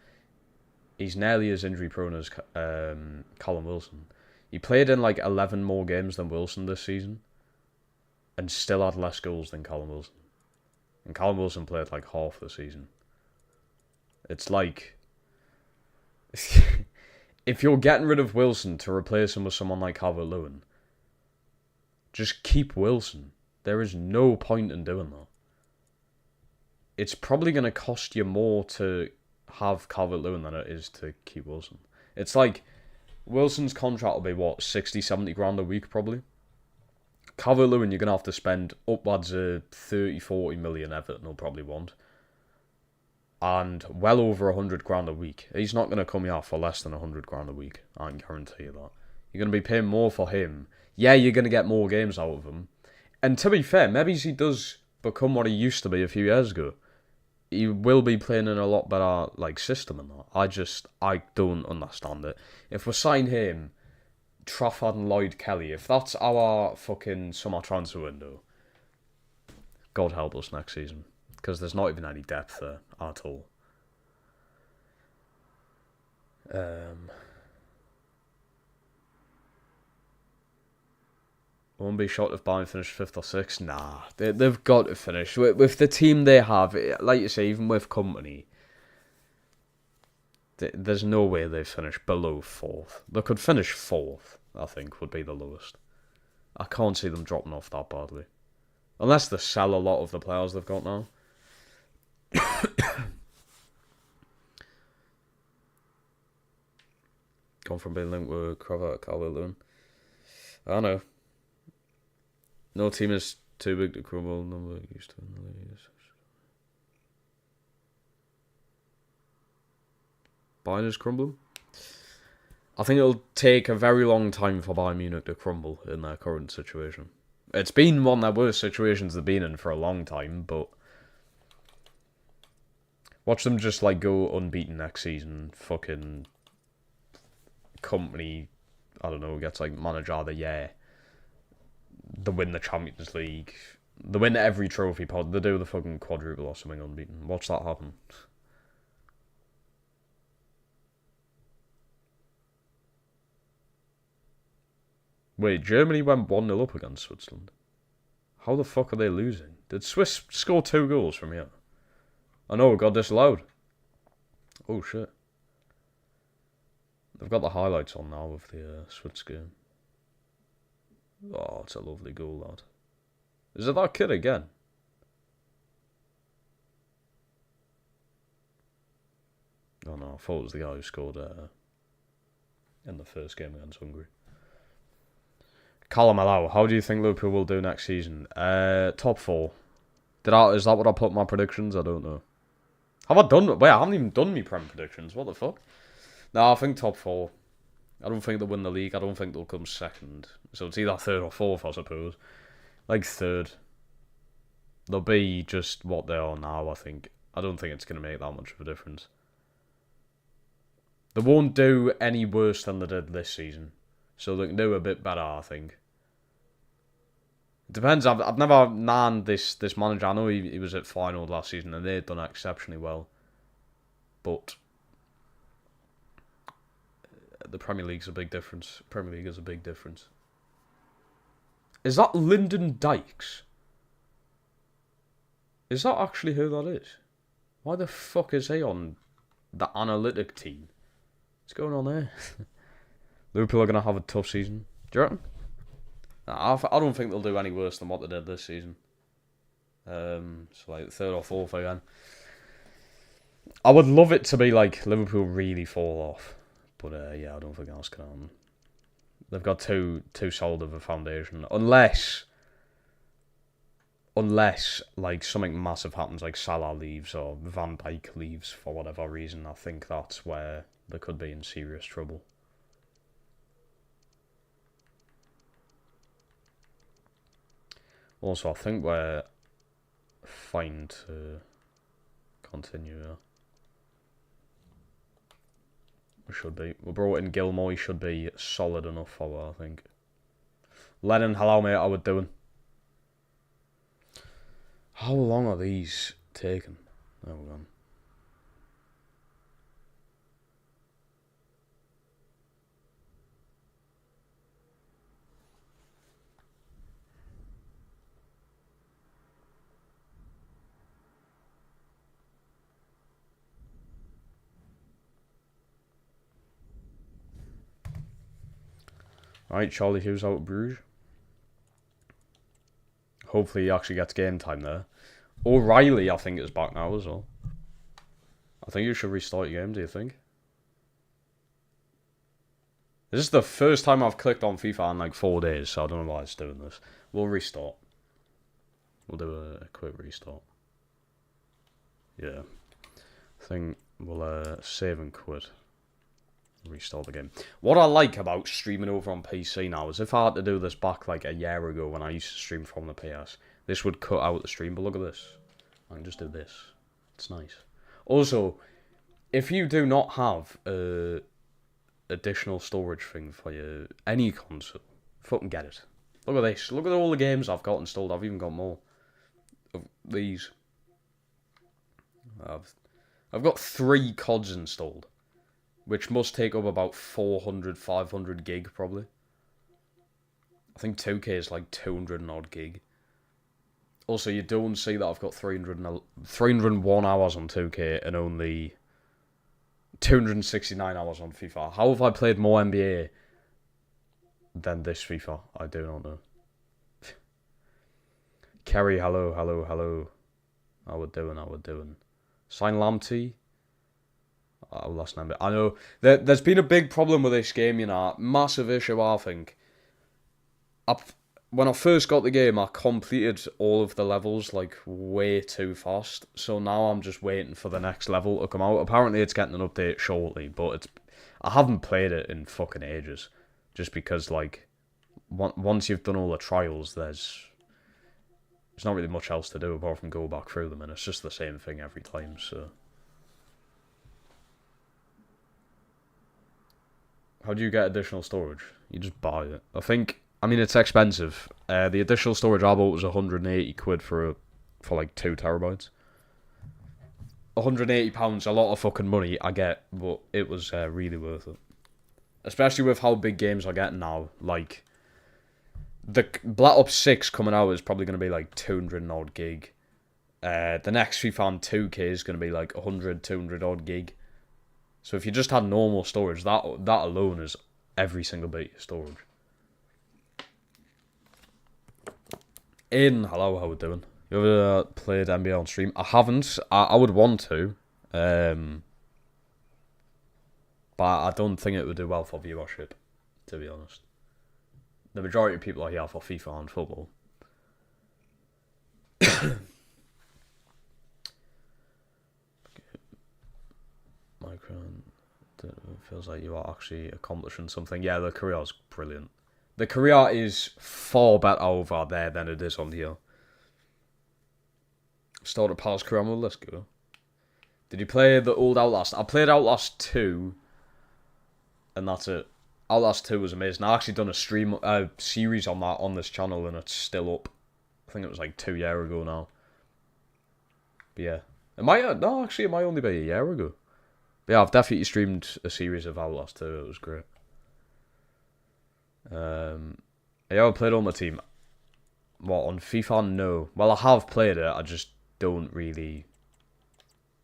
he's nearly as injury prone as Callum Wilson. He played in 11 more games than Wilson this season. And still had less goals than Callum Wilson. And Callum Wilson played half the season. It's if you're getting rid of Wilson to replace him with someone like Calvert-Lewin, just keep Wilson. There is no point in doing that. It's probably going to cost you more to have Calvert-Lewin than it is to keep Wilson. It's Wilson's contract will be, 60, 70 grand a week probably. Calvert-Lewin, you're going to have to spend upwards of 30, 40 million Everton will probably want. And well over 100 grand a week. He's not going to come here for less than 100 grand a week. I can guarantee you that. You're going to be paying more for him. Yeah, you're going to get more games out of him. And to be fair, maybe he does become what he used to be a few years ago. He will be playing in a lot better system and that. I don't understand it. If we sign him, Trafford and Lloyd Kelly, if that's our fucking summer transfer window, God help us next season. Because there's not even any depth there at all. Won't be shocked if Bayern finish 5th or 6th. Nah, they've got to finish. With the team they have, like you say, even with company, there's no way they finish below 4th. They could finish 4th, I think, would be the lowest. I can't see them dropping off that badly. Unless they sell a lot of the players they've got now. Gone from being linked with Cravat, Calvert-Lewin. I don't know. No team is too big to crumble. Number used to in the league. Bayern is crumbling. I think it'll take a very long time for Bayern Munich to crumble in their current situation. It's been one of the worst situations they've been in for a long time, but watch them just go unbeaten next season. Fucking company, I don't know, gets manager of the year. They win the Champions League. They win every trophy pod. They do the fucking quadruple or something unbeaten. Watch that happen. Wait, Germany went 1-0 up against Switzerland. How the fuck are they losing? Did Swiss score 2 goals from here? I know, it got disallowed. Oh shit. They've got the highlights on now of the Swiss game. Oh, it's a lovely goal, lad. Is it that kid again? Oh no, I thought it was the guy who scored in the first game against Hungary. Callum Allow, how do you think Liverpool will do next season? Top 4. Is that what I put in my predictions? I don't know. Have I done... Wait, I haven't even done my Prem predictions. What the fuck? No, I think top 4. I don't think they'll win the league. I don't think they'll come second. So it's either 3rd or 4th, I suppose. 3rd. They'll be just what they are now, I think. I don't think it's going to make that much of a difference. They won't do any worse than they did this season. So they can do a bit better, I think. It depends. I've never known this manager. I know he was at final last season and they'd done exceptionally well. But the Premier League's a big difference. Premier League is a big difference. Is that Lyndon Dykes? Is that actually who that is? Why the fuck is he on the analytic team? What's going on there? Liverpool are going to have a tough season. Do you reckon? Nah, I don't think they'll do any worse than what they did this season. So like third or fourth again. I would love it to be like Liverpool really fall off. But yeah, I don't think that's going to happen. They've got too solid of a foundation. Unless like something massive happens, like Salah leaves or Van Dijk leaves for whatever reason, I think that's where they could be in serious trouble. Also, I think we're fine to continue. We should be. We brought in Gilmour. He should be solid enough for it, I think. Lennon, hello mate, how we doing? How long are these taking? Oh, we're gone. Right, Charlie Hughes out of Bruges. Hopefully he actually gets game time there. O'Reilly, I think, is back now as well. I think you should restart your game, do you think? This is the first time I've clicked on FIFA in like 4 days, so I don't know why it's doing this. We'll restart. We'll do a quick restart. Yeah. I think we'll save and quit. Restart the game. What I like about streaming over on PC now is if I had to do this back like a year ago when I used to stream from the PS, this would cut out the stream, but look at this. I can just do this. It's nice. Also, if you do not have additional storage thing for your any console, fucking get it. Look at this. Look at all the games I've got installed. I've even got more of these. I've got 3 CODs installed, which must take up about 400, 500 gig probably. I think 2K is like 200 and odd gig. Also, you don't see that I've got 301 hours on 2K and only 269 hours on FIFA. How have I played more NBA than this FIFA? I do not know. Kerry, hello. How we doing? Sign Lamptey. Oh, last name. I know there's been a big problem with this game, you know. Massive issue, I think. When I first got the game, I completed all of the levels like way too fast. So now I'm just waiting for the next level to come out. Apparently it's getting an update shortly, but I haven't played it in fucking ages. Just because like once you've done all the trials, there's not really much else to do apart from go back through them, and it's just the same thing every time, so. How do you get additional storage? You just buy it. I mean, it's expensive. The additional storage I bought was 180 quid for like 2 terabytes. £180, a lot of fucking money, I get, but it was really worth it. Especially with how big games are getting now. Like, the Black Ops 6 coming out is probably going to be like 200 and odd gig. The next FIFA 2K is going to be like 100, 200 odd gig. So if you just had normal storage, that alone is every single bit of storage. Aiden, hello, how we doing? You ever played NBA on stream? I haven't. I would want to. But I don't think it would do well for viewership, to be honest. The majority of people are here for FIFA and football. It feels like you are actually accomplishing something. Yeah, the career is brilliant. The career is far better over there than it is on here. Started past career mode, let's go. Did you play the old Outlast? I played Outlast 2, and that's it. Outlast 2 was amazing. I actually done a series on that on this channel, and it's still up. I think it was like 2 years ago now. But yeah. No, actually, it might only be a year ago. But yeah, I've definitely streamed a series of Outlast 2. It was great. Yeah, I played on my team. What, on FIFA? No. Well, I have played it. I just don't really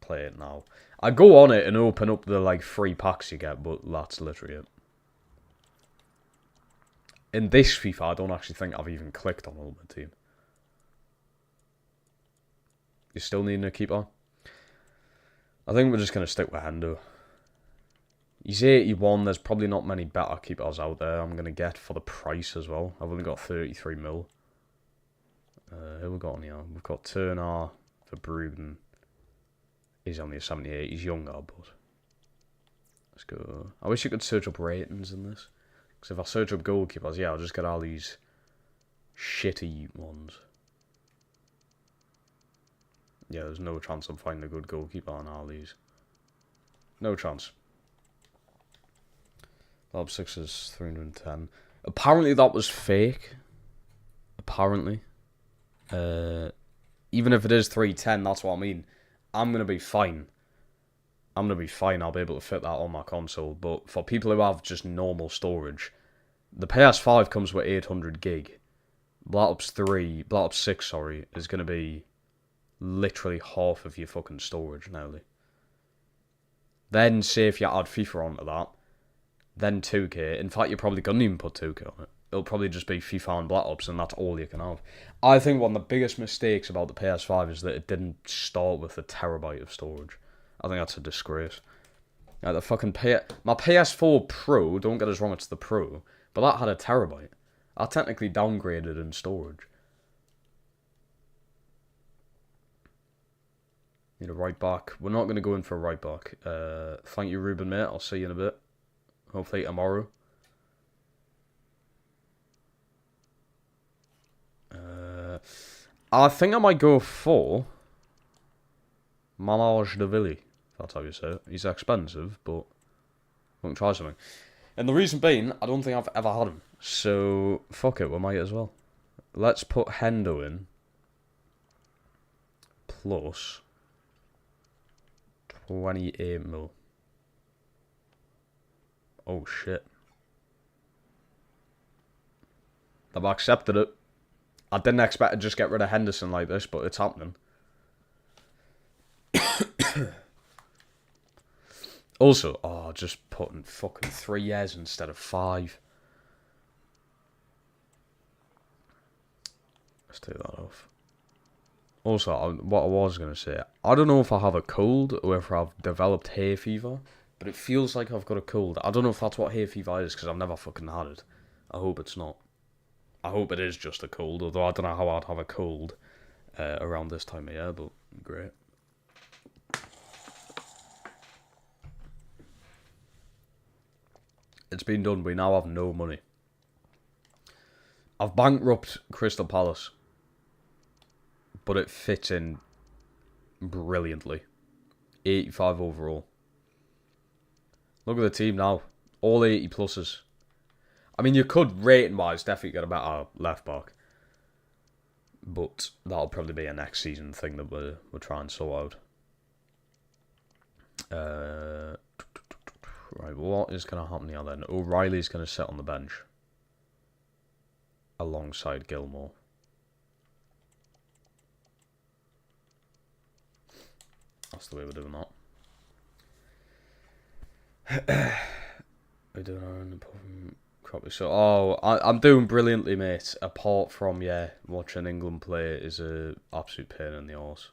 play it now. I go on it and open up the like free packs you get, but that's literally it. In this FIFA, I don't actually think I've even clicked on Ultimate Team. You still needing a keeper? I think we're just going to stick with Hendo. He's 81. There's probably not many better keepers out there I'm going to get for the price as well. I've only got 33 mil. Who we got on here? We've got Turner for Bruden. He's only a 78. He's younger, but... Let's go. I wish you could search up ratings in this. Because if I search up goalkeepers, yeah, I'll just get all these shitty ones. Yeah, there's no chance I'm finding a good goalkeeper on all these. No chance. Lab 6 is 310. Apparently that was fake. Apparently. Even if it is 310, that's what I mean. I'm going to be fine. I'm going to be fine. I'll be able to fit that on my console. But for people who have just normal storage, the PS5 comes with 800 gig. Black Ops 6, sorry, is going to be literally half of your fucking storage nearly. Then, say if you add FIFA onto that, then 2K. In fact, you're probably going to even put 2K on it. It'll probably just be FIFA and Black Ops, and that's all you can have. I think one of the biggest mistakes about the PS5 is that it didn't start with a terabyte of storage. I think that's a disgrace. Like the fucking my PS4 Pro, don't get us wrong, it's the Pro, but that had a terabyte. I technically downgraded in storage. Need a right back. We're not going to go in for a right back. Thank you, Ruben, mate. I'll see you in a bit. Hopefully tomorrow. I think I might go for Mamage de Villy. That's how you say it. He's expensive, but we can try something. And the reason being, I don't think I've ever had him. So, fuck it, we might as well. Let's put Hendo in. Plus 28 mil. Oh shit. I've accepted it. I didn't expect to just get rid of Henderson like this, but it's happening. Also, just putting fucking 3 years instead of 5. Let's take that off. Also, what I was going to say, I don't know if I have a cold or if I've developed hay fever, but it feels like I've got a cold. I don't know if that's what hay fever is, because I've never fucking had it. I hope it's not. I hope it is just a cold, although I don't know how I'd have a cold around this time of year, but great. It's been done. We now have no money. I've bankrupted Crystal Palace, but it fits in brilliantly. 85 overall. Look at the team now. All 80 pluses. I mean, you could, rating-wise, definitely get a better left-back. But that'll probably be a next season thing that we'll try and sort out. Right, what is going to happen here then? O'Reilly's going to sit on the bench. Alongside Gilmore. That's the way we're doing that. We're doing our own copy. So, I'm doing brilliantly, mate. Apart from, yeah, watching England play is a absolute pain in the arse.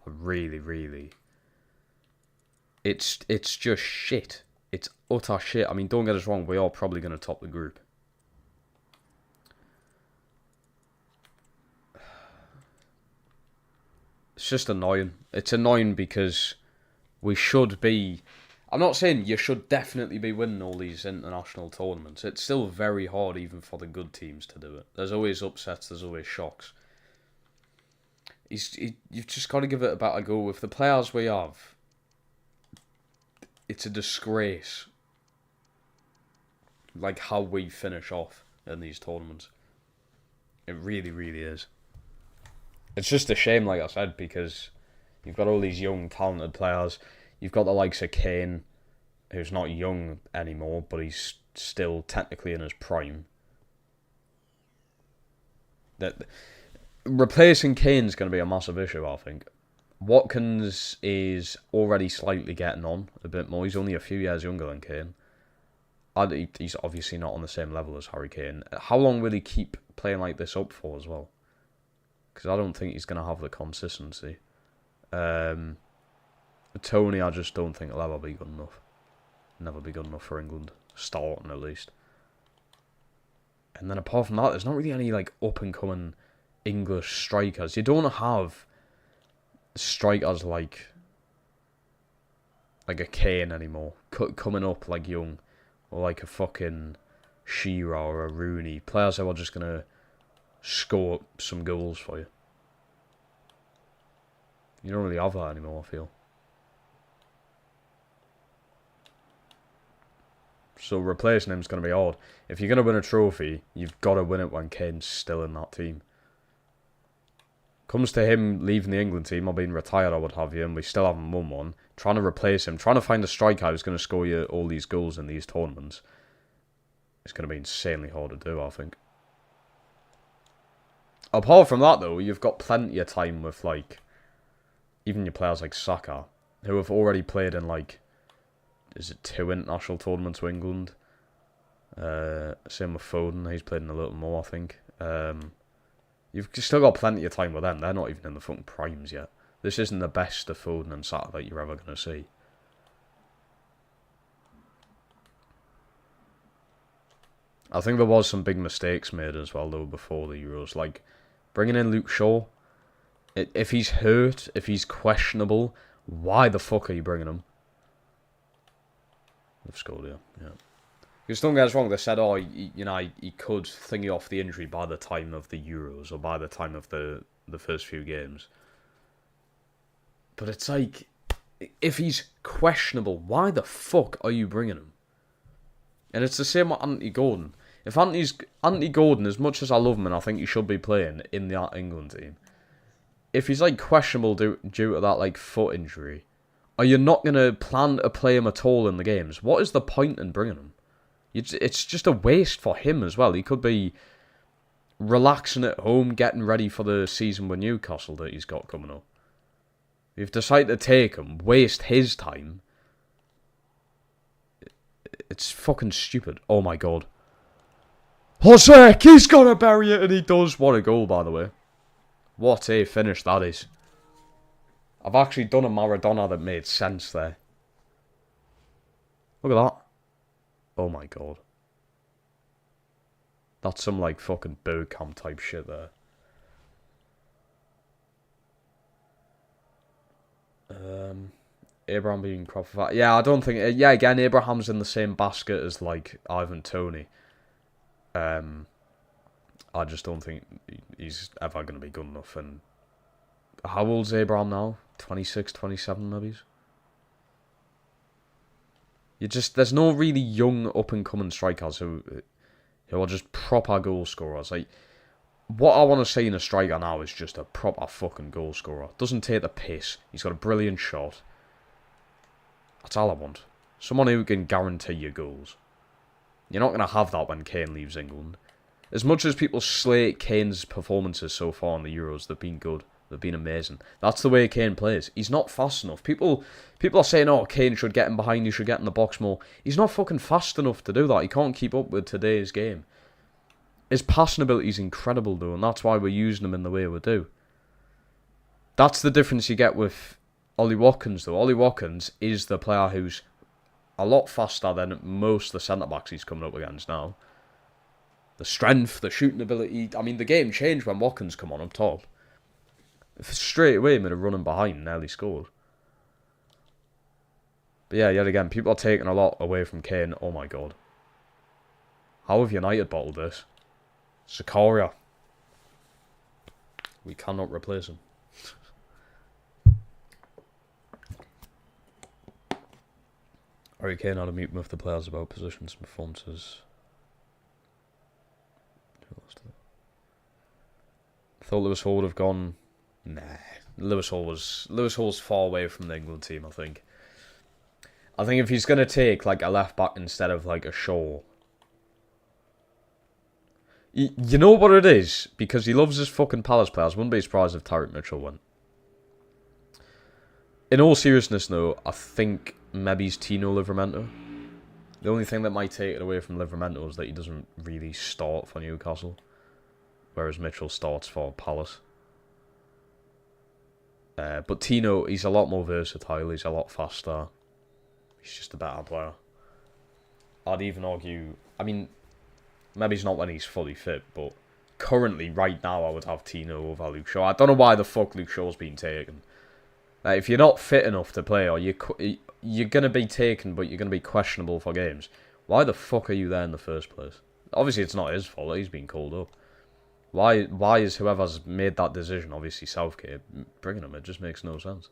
I really... It's just shit. It's utter shit. I mean, don't get us wrong, we are probably going to top the group. It's just annoying. It's annoying because we should be... I'm not saying you should definitely be winning all these international tournaments. It's still very hard even for the good teams to do it. There's always upsets, there's always shocks. You've just got to give it a better go. With the players we have, it's a disgrace. Like how we finish off in these tournaments. It really is. It's just a shame, like I said, because you've got all these young, talented players. You've got the likes of Kane, who's not young anymore, but he's still technically in his prime. That replacing Kane's going to be a massive issue, I think. Watkins is already slightly getting on a bit more. He's only a few years younger than Kane. He's obviously not on the same level as Harry Kane. How long will he keep playing like this up for as well? Because I don't think he's going to have the consistency. Tony, I just don't think he'll ever be good enough. Never be good enough for England. Starting, at least. And then apart from that, there's not really any like up-and-coming English strikers. You don't have strikers like a Kane anymore. Coming up like young. Or like a fucking Shearer or a Rooney. Players who are just going to score some goals for you. You don't really have that anymore, I feel. So replacing him is going to be hard. If you're going to win a trophy, you've got to win it when Kane's still in that team. Comes to him leaving the England team or being retired, I would have you, and we still haven't won one. Trying to replace him, trying to find a striker who's going to score you all these goals in these tournaments, it's going to be insanely hard to do, I think. Apart from that, though, you've got plenty of time with, like, even your players like Saka, who have already played in, like, is it 2 international tournaments with England? Same with Foden, he's played in a little more, I think. You've still got plenty of time with them. They're not even in the fucking primes yet. This isn't the best of Foden and Saka that you're ever going to see. I think there was some big mistakes made as well, though, before the Euros. Like, bringing in Luke Shaw. If he's hurt, if he's questionable, why the fuck are you bringing him? They've scored, yeah. Because don't get us wrong, they said, oh, he could thingy off the injury by the time of the Euros or by the time of the first few games. But it's like, if he's questionable, why the fuck are you bringing him? And it's the same with Anthony Gordon. If Anthony Gordon, as much as I love him and I think he should be playing in the England team, if he's like questionable due to that like foot injury, are you not going to plan to play him at all in the games? What is the point in bringing him? It's just a waste for him as well. He could be relaxing at home, getting ready for the season with Newcastle that he's got coming up. You've decided to take him, waste his time. It's fucking stupid. Oh my god. Jose, he's gonna bury it, and he does. What a goal, by the way. What a finish that is. I've actually done a Maradona that made sense there. Look at that. Oh my god. That's some like fucking Bergkamp type shit there. Abraham being proper. Yeah, I don't think. Yeah, again, Abraham's in the same basket as like Ivan Toney. I just don't think he's ever going to be good enough. And how old's Abraham now? 26, 27 maybe? There's no really young up and coming strikers who are just proper goal scorers. Like, what I want to see in a striker now is just a proper fucking goal scorer. Doesn't take the piss. He's got a brilliant shot. That's all I want. Someone who can guarantee you goals. You're not going to have that when Kane leaves England. As much as people slate Kane's performances so far in the Euros, they've been good. They've been amazing. That's the way Kane plays. He's not fast enough. People are saying, oh, Kane should get him behind, he should get in the box more. He's not fucking fast enough to do that. He can't keep up with today's game. His passing ability is incredible, though, and that's why we're using him in the way we do. That's the difference you get with Ollie Watkins, though. Ollie Watkins is the player who's a lot faster than most of the centre-backs he's coming up against now. The strength, the shooting ability. I mean, the game changed when Watkins come on up top. Straight away, made a running behind, nearly scored. But yeah, yet again, people are taking a lot away from Kane. Oh my god. How have United bottled this? Zakaria. We cannot replace him. Harry Kane had a meeting with the players about positions and performances. Thought Lewis Hall would have gone Nah. Lewis Hall's far away from the England team, I think. I think if he's going to take, like, a left-back instead of, like, a Shaw... You know what it is? Because he loves his fucking Palace players. Wouldn't be surprised if Tyreek Mitchell went. In all seriousness, though, I think maybe it's Tino Livramento. The only thing that might take it away from Livramento is that he doesn't really start for Newcastle. Whereas Mitchell starts for Palace. But Tino, he's a lot more versatile. He's a lot faster. He's just a better player. I'd even argue... I mean, maybe it's not when he's fully fit, but currently, right now, I would have Tino over Luke Shaw. I don't know why the fuck Luke Shaw's been taken. If you're not fit enough to play, or you're going to be taken, but you're going to be questionable for games, why the fuck are you there in the first place? Obviously, it's not his fault. He's been called up. Why is whoever's made that decision, obviously Southgate, bringing him? It just makes no sense.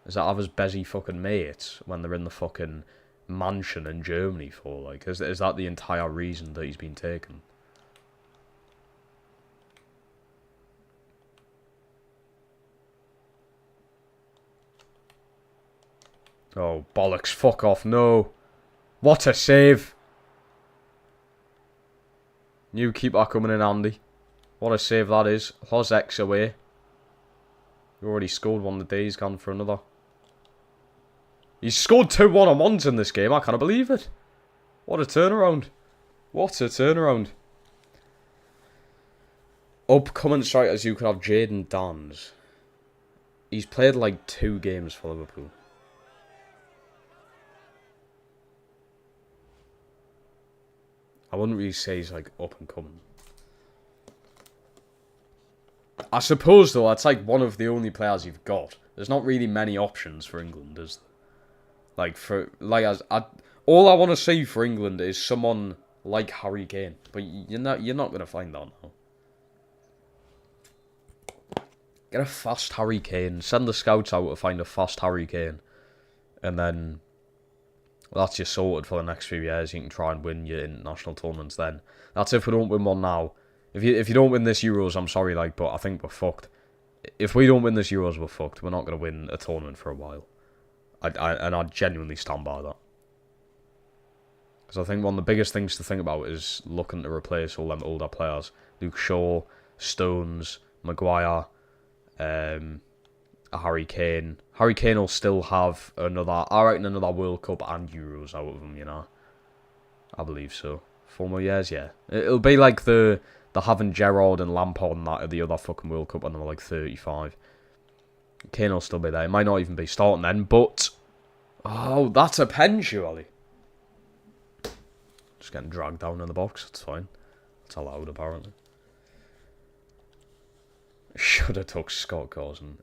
Is that have his busy fucking mates when they're in the fucking mansion in Germany for? Like, is that the entire reason that he's been taken? Oh, bollocks. Fuck off. No. What a save. New keeper coming in handy. What a save that is. How's X away? You already scored one today. He's gone for another. He's scored 2 one-on-ones in this game. I can't believe it. What a turnaround. What a turnaround. Upcoming strikers, you could have Jadon Dans. He's played like 2 games for Liverpool. I wouldn't really say he's like up and coming. I suppose though, that's like one of the only players you've got. There's not really many options for England, is there? All I want to see for England is someone like Harry Kane, but you're not gonna find that now. Get a fast Harry Kane. Send the scouts out to find a fast Harry Kane, and then that's your sorted for the next few years. You can try and win your international tournaments then. That's if we don't win one now. If you don't win this Euros, I'm sorry, but I think we're fucked. If we don't win this Euros, we're fucked. We're not going to win a tournament for a while. I genuinely stand by that. Because I think one of the biggest things to think about is looking to replace all them older players. Luke Shaw, Stones, Maguire, Harry Kane. Harry Kane will still have another World Cup and Euros out of him, you know. I believe so. 4 more years, yeah. It'll be like the having Gerrard and Lampard and that at the other fucking World Cup when they were like 35. Kane will still be there. He might not even be starting then, but... Oh, that's a pen, surely. Just getting dragged down in the box. It's fine. It's allowed, apparently. Should have took Scott Carson.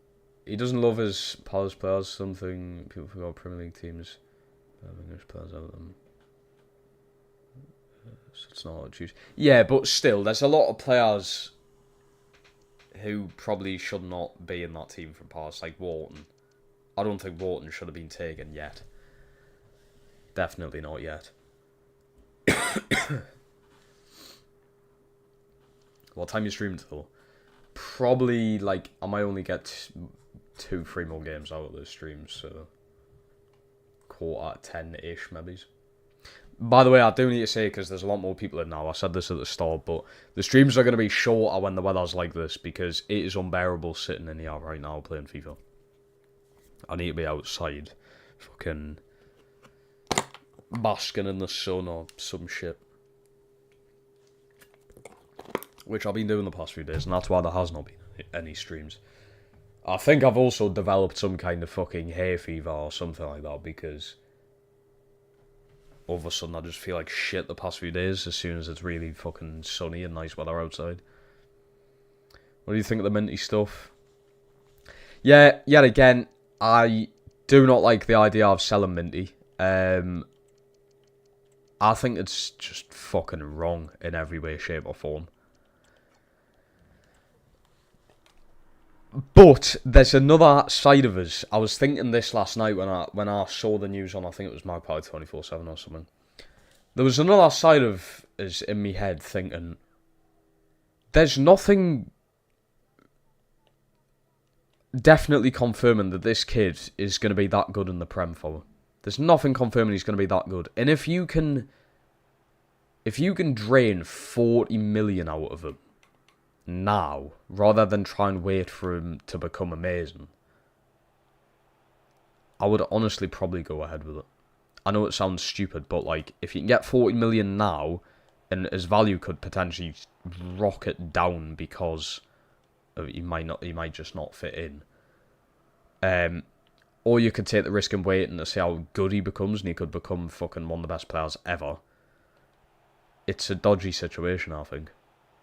He doesn't love his Palace players. Something people forgot Premier League teams. English players out of them. So it's not a choose. Yeah, but still, there's a lot of players who probably should not be in that team from Palace, like Wharton. I don't think Wharton should have been taken yet. Definitely not yet. What time you streamed though? Probably like I might only get 2-3 more games out of those streams, so 10:10-ish maybe. By the way, I do need to say, because there's a lot more people in now, I said this at the start, but the streams are going to be shorter when the weather's like this, because it is unbearable sitting in here right now playing FIFA. I need to be outside, fucking basking in the sun or some shit. Which I've been doing the past few days, and that's why there has not been any streams. I think I've also developed some kind of fucking hay fever or something like that, because all of a sudden I just feel like shit the past few days as soon as it's really fucking sunny and nice weather outside. What do you think of the minty stuff? Yeah, yet again, I do not like the idea of selling minty. I think it's just fucking wrong in every way, shape or form. But there's another side of us. I was thinking this last night when I saw the news on, I think it was Magpie 24/7 or something. There was another side of us in me head thinking, there's nothing definitely confirming that this kid is going to be that good in the Prem for. There's nothing confirming he's going to be that good. And if you can drain 40 million out of him now, rather than try and wait for him to become amazing, I would honestly probably go ahead with it. I know it sounds stupid, but like, if you can get 40 million now, and his value could potentially rocket down because he might just not fit in. Or you could take the risk and wait and see how good he becomes, and he could become fucking one of the best players ever. It's a dodgy situation, I think.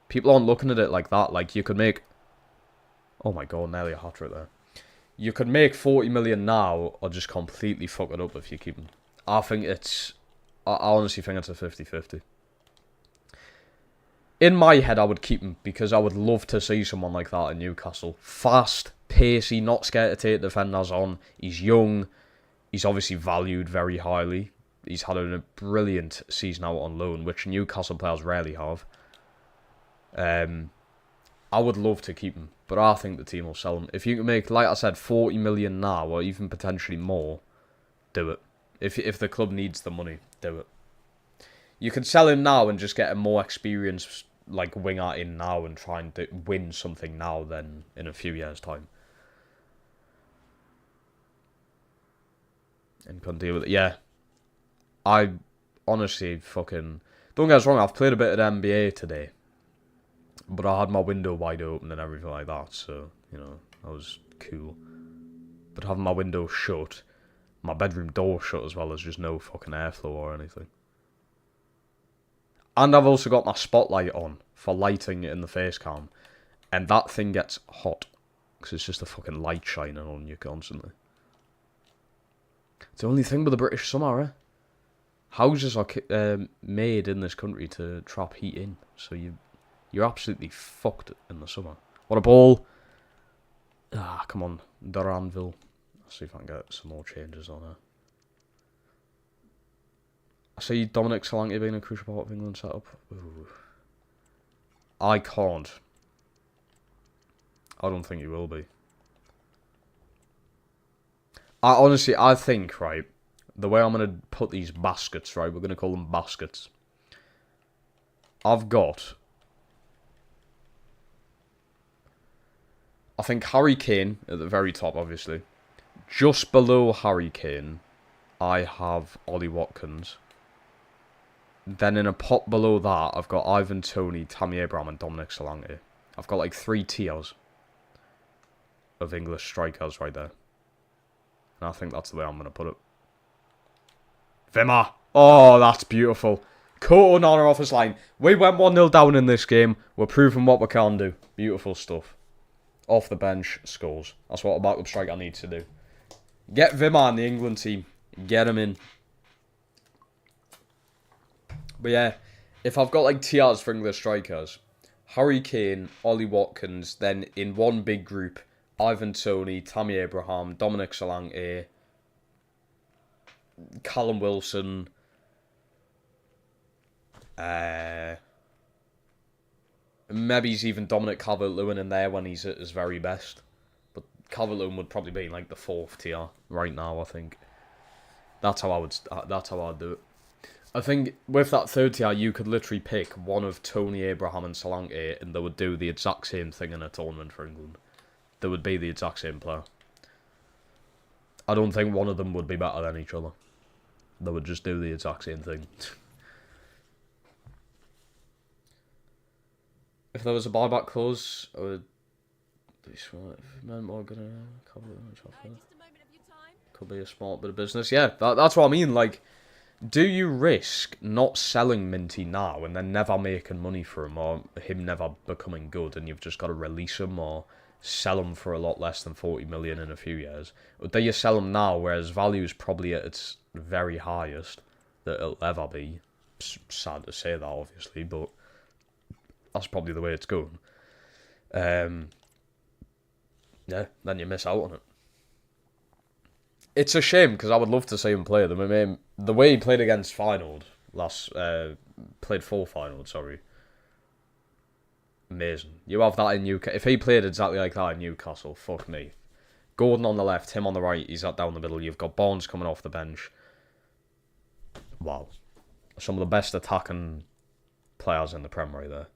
People aren't looking at it like that. Like, you could make... Oh my god, nearly a hat-trick there. You could make 40 million now, or just completely fuck it up if you keep him. I honestly think it's a 50-50. In my head, I would keep him, because I would love to see someone like that in Newcastle. Fast, pacey, not scared to take defenders on. He's young. He's obviously valued very highly. He's had a brilliant season out on loan, which Newcastle players rarely have. I would love to keep him, but I think the team will sell him. If you can make, like I said, 40 million now, or even potentially more, do it. If the club needs the money, do it. You could sell him now and just get a more experienced like winger in now and try and win something now than in a few years' time. And couldn't deal with it. Yeah. I honestly fucking... Don't get us wrong, I've played a bit of NBA today. But I had my window wide open and everything like that, so, you know, that was cool. But having my window shut, my bedroom door shut as well, as just no fucking airflow or anything. And I've also got my spotlight on for lighting in the face cam. And that thing gets hot. Because it's just a fucking light shining on you constantly. It's the only thing with the British summer, eh? Houses are made in this country to trap heat in. So you're absolutely fucked in the summer. What a ball. Ah, come on. Duranville. Let's see if I can get some more changes on her. I see Dominic Solanke being a crucial part of England's setup. Ooh. I can't. I don't think he will be. I think, right, the way I'm going to put these baskets, right, we're going to call them baskets. I've got... I think Harry Kane at the very top, obviously. Just below Harry Kane, I have Ollie Watkins. Then in a pot below that, I've got Ivan Toney, Tammy Abraham and Dominic Solanke. I've got like 3 tiers of English strikers right there. And I think that's the way I'm going to put it. Vimmer! Oh, that's beautiful. Koto Nana off his line. We went 1-0 down in this game. We're proving what we can do. Beautiful stuff. Off the bench, scores. That's what a backup striker needs to do. Get Vimmer in the England team. Get him in. But yeah, if I've got like tiers for English strikers, Harry Kane, Ollie Watkins, then in one big group, Ivan Toney, Tammy Abraham, Dominic Solanke, Callum Wilson, maybe he's even Dominic Calvert-Lewin in there when he's at his very best. But Calvert-Lewin would probably be in like the 4th tier right now, I think. That's how I'd do it. I think with that 3rd tier, you could literally pick one of Toney, Abraham and Solanke, and they would do the exact same thing in a tournament for England. They would be the exact same player. I don't think one of them would be better than each other. They would just do the exact same thing. If there was a buyback clause, I would be smart. Could be a smart bit of business. Yeah, that's what I mean. Like, do you risk not selling Minty now and then never making money for him, or him never becoming good, and you've just got to release him or sell him for a lot less than 40 million in a few years? Or do you sell him now, whereas value is probably at its very highest that it'll ever be? Sad to say that, obviously, but that's probably the way it's going. Yeah, then you miss out on it. It's a shame, because I would love to see him play them. I mean, the way he played against Feyenoord played full Feyenoord, sorry. Amazing. You have that in Newcastle. If he played exactly like that in Newcastle, fuck me. Gordon on the left, him on the right, he's down the middle. You've got Barnes coming off the bench. Wow. Some of the best attacking players in the Prem right there.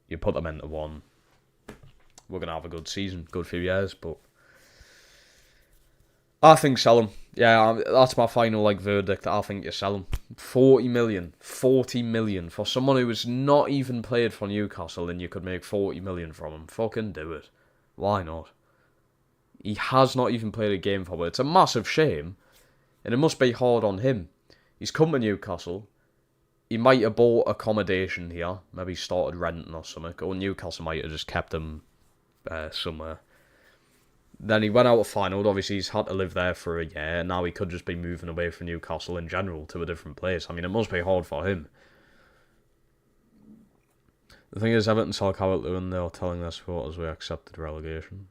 You put them into one. We're going to have a good season, good few years, but I think sell him. Yeah, that's my final verdict. I think you sell him. 40 million for someone who has not even played for Newcastle, and you could make 40 million from him. Fucking do it. Why not? He has not even played a game for it. It's a massive shame, and it must be hard on him. He's come to Newcastle. He might have bought accommodation here. Maybe started renting or something. Or Newcastle might have just kept him somewhere. Then he went out of final. Obviously, he's had to live there for a year. And now he could just be moving away from Newcastle in general to a different place. I mean, it must be hard for him. The thing is, Everton saw Calvert-Lewin. They were telling their supporters we accepted relegation.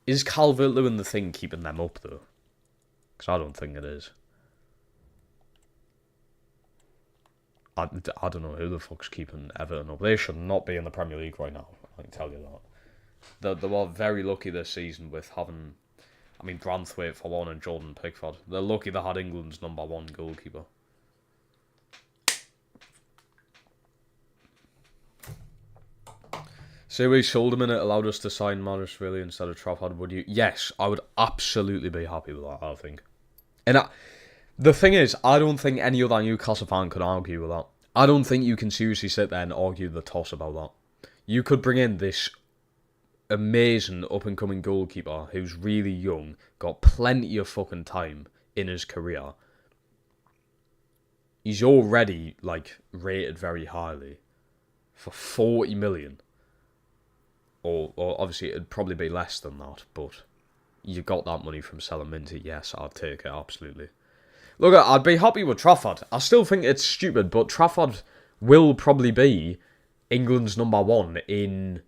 Is Calvert-Lewin the thing keeping them up, though? Because I don't think it is. I don't know who the fuck's keeping Everton up. They should not be in the Premier League right now. I can tell you that. They were very lucky this season with having, Branthwaite for one and Jordan Pickford. They're lucky they had England's #1 goalkeeper. Say we sold him and it allowed us to sign Maris really instead of Trafford, would you? Yes, I would absolutely be happy with that, I think. And the thing is, I don't think any other Newcastle fan could argue with that. I don't think you can seriously sit there and argue the toss about that. You could bring in this amazing up-and-coming goalkeeper who's really young, got plenty of fucking time in his career. He's already, rated very highly for 40 million. Or obviously, it'd probably be less than that, but you got that money from selling Minty. Yes, I'd take it, absolutely. Look, I'd be happy with Trafford. I still think it's stupid, but Trafford will probably be England's #1 in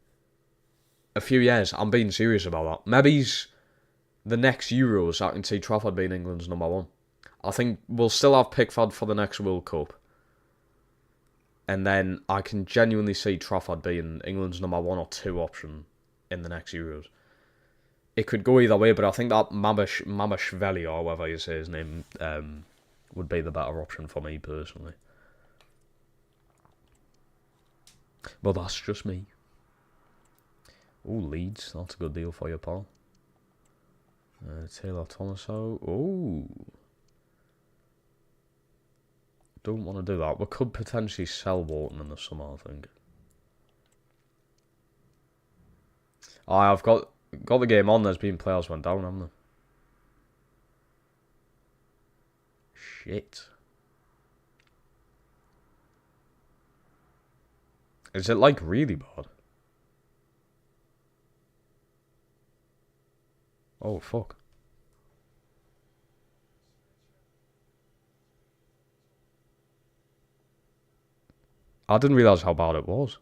a few years. I'm being serious about that. Maybe the next Euros, I can see Trafford being England's #1. I think we'll still have Pickford for the next World Cup. And then I can genuinely see Trafford being England's #1 or 2 option in the next Euros. It could go either way, but I think that Mamashvili, or whatever you say his name, would be the better option for me personally. But that's just me. Oh, Leeds, that's a good deal for you, pal. Taylor Thomas out. Oh. Don't want to do that. We could potentially sell Wharton in the summer, I think. I've got the game on. There's been players went down, haven't there? Shit. Is it really bad? Oh, fuck. I didn't realise how bad it was.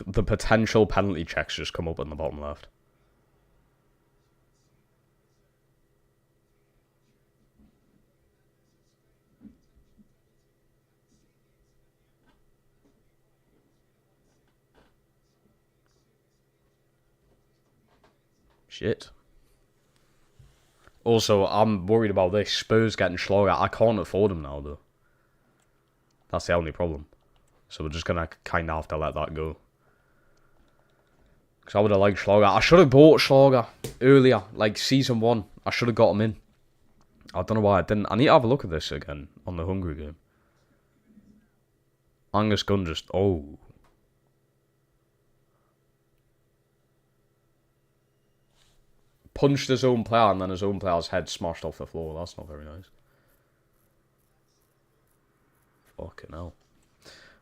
The potential penalty checks just come up in the bottom left. Shit. Also, I'm worried about this. Spurs getting Schlager. I can't afford them now, though. That's the only problem. So we're just going to kind of have to let that go. Because I would have liked Schlager. I should have bought Schlager earlier. Season 1. I should have got him in. I don't know why I didn't. I need to have a look at this again on the Hungary game. Angus Gunn just... Oh. Punched his own player and then his own player's head smashed off the floor. That's not very nice. Fucking hell.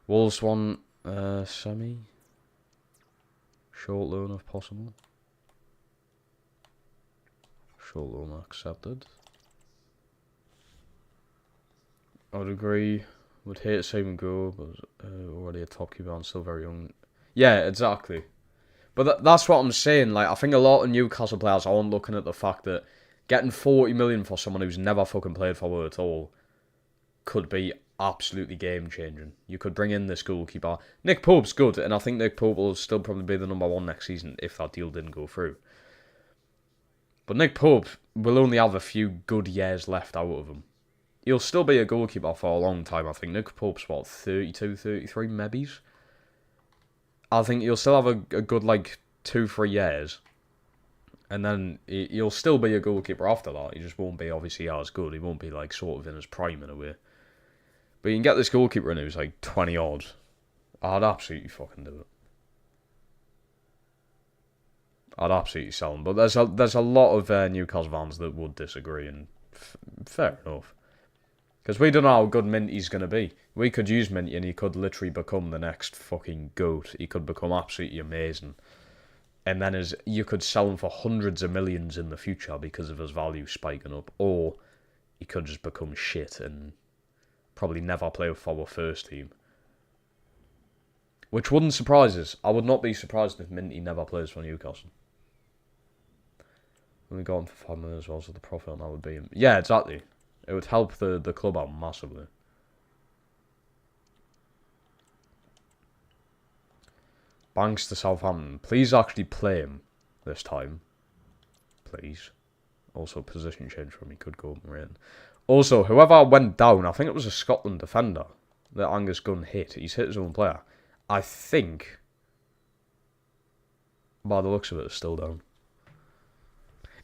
Wolves won semi. Short loan if possible. Short loan accepted. I would agree. Would hate to see him go, but already a top keeper and still very young. Yeah, exactly. But that's what I'm saying. I think a lot of Newcastle players aren't looking at the fact that getting 40 million for someone who's never fucking played for us at all could be absolutely game-changing. You could bring in this goalkeeper. Nick Pope's good, and I think Nick Pope will still probably be the number one next season if that deal didn't go through. But Nick Pope will only have a few good years left out of him. He'll still be a goalkeeper for a long time, I think. Nick Pope's, 32, 33 maybe? I think he'll still have a good, 2-3 years. And then he'll still be a goalkeeper after that. He just won't be, obviously, as good. He won't be, sort of in his prime in a way. But you can get this goalkeeper in who's, 20 odd. I'd absolutely fucking do it. I'd absolutely sell him. But there's a lot of Newcastle fans that would disagree, and fair enough. Because we don't know how good Minty's going to be. We could use Minty and he could literally become the next fucking GOAT. He could become absolutely amazing. And then you could sell him for hundreds of millions in the future because of his value spiking up. Or he could just become shit and probably never play for our first team. Which wouldn't surprise us. I would not be surprised if Minty never plays for Newcastle. When we got him for 5 million as well, so the profit on that would be... Yeah, exactly. It would help the club out massively. Banks to Southampton. Please actually play him this time. Please. Also, position change for him. He could go up and rating. Also, whoever went down, I think it was a Scotland defender that Angus Gunn hit. He's hit his own player. I think, by the looks of it, it's still down.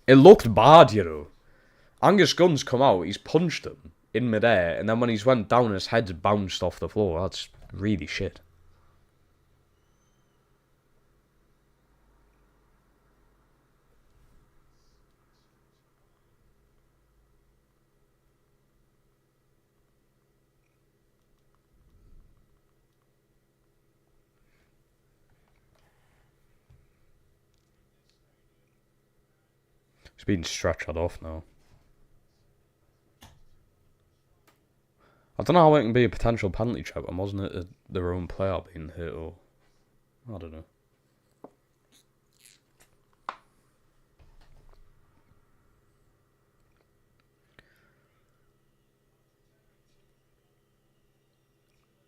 It looked bad, you know. Angus Gunn's come out, he's punched him in midair, and then when he's went down, his head's bounced off the floor. That's really shit. He's been stretchered off now. I don't know how it can be a potential penalty check, and wasn't it their own player being hit, or... I don't know.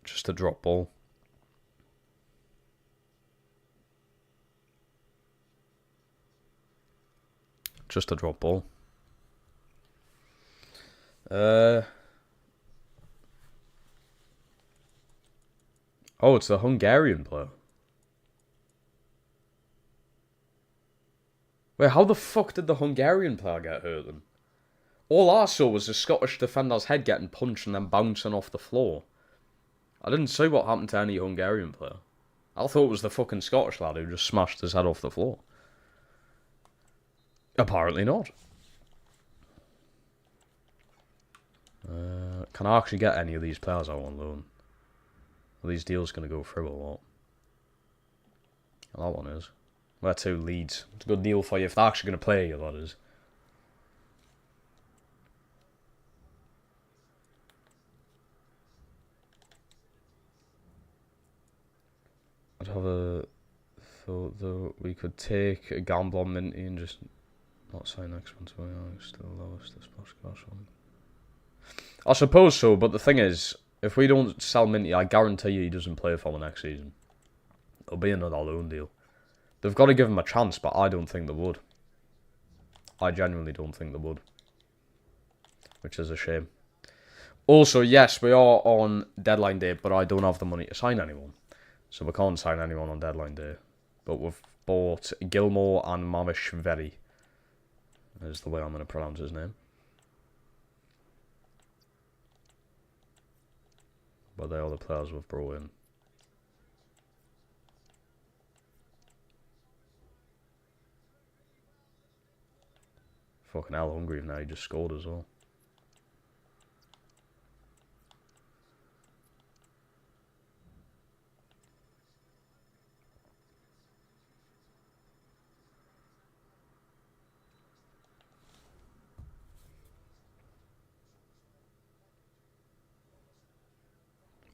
Just a drop ball. Just a drop ball. Oh, it's the Hungarian player. Wait, how the fuck did the Hungarian player get hurt then? All I saw was the Scottish defender's head getting punched and then bouncing off the floor. I didn't see what happened to any Hungarian player. I thought it was the fucking Scottish lad who just smashed his head off the floor. Apparently not. Can I actually get any of these players out on loan? Are these deals going to go through or what? Well, that one is. Where to? Leeds. It's a good deal for you if they're actually going to play you, that is. I'd have a thought though we could take a gamble on Minty and just not sign next one to still the lowest this podcast one. I suppose so, but the thing is, if we don't sell Minty, I guarantee you he doesn't play for the next season. It'll be another loan deal. They've got to give him a chance, but I don't think they would. I genuinely don't think they would. Which is a shame. Also, yes, we are on deadline day, but I don't have the money to sign anyone. So we can't sign anyone on deadline day. But we've bought Gilmore and Mamishvili. Is the way I'm going to pronounce his name. But they are the players we've brought in. Fucking hell, hungry now. He just scored as well.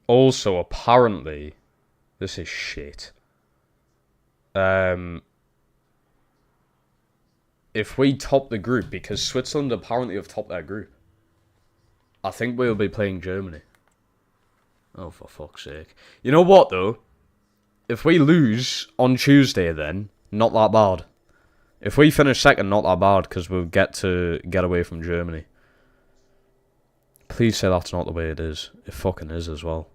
Also, apparently, this is shit. If we top the group, because Switzerland apparently have topped their group, I think we'll be playing Germany. Oh, for fuck's sake. You know what, though? If we lose on Tuesday, then, not that bad. If we finish second, not that bad, because we'll get away from Germany. Please say that's not the way it is. It fucking is as well.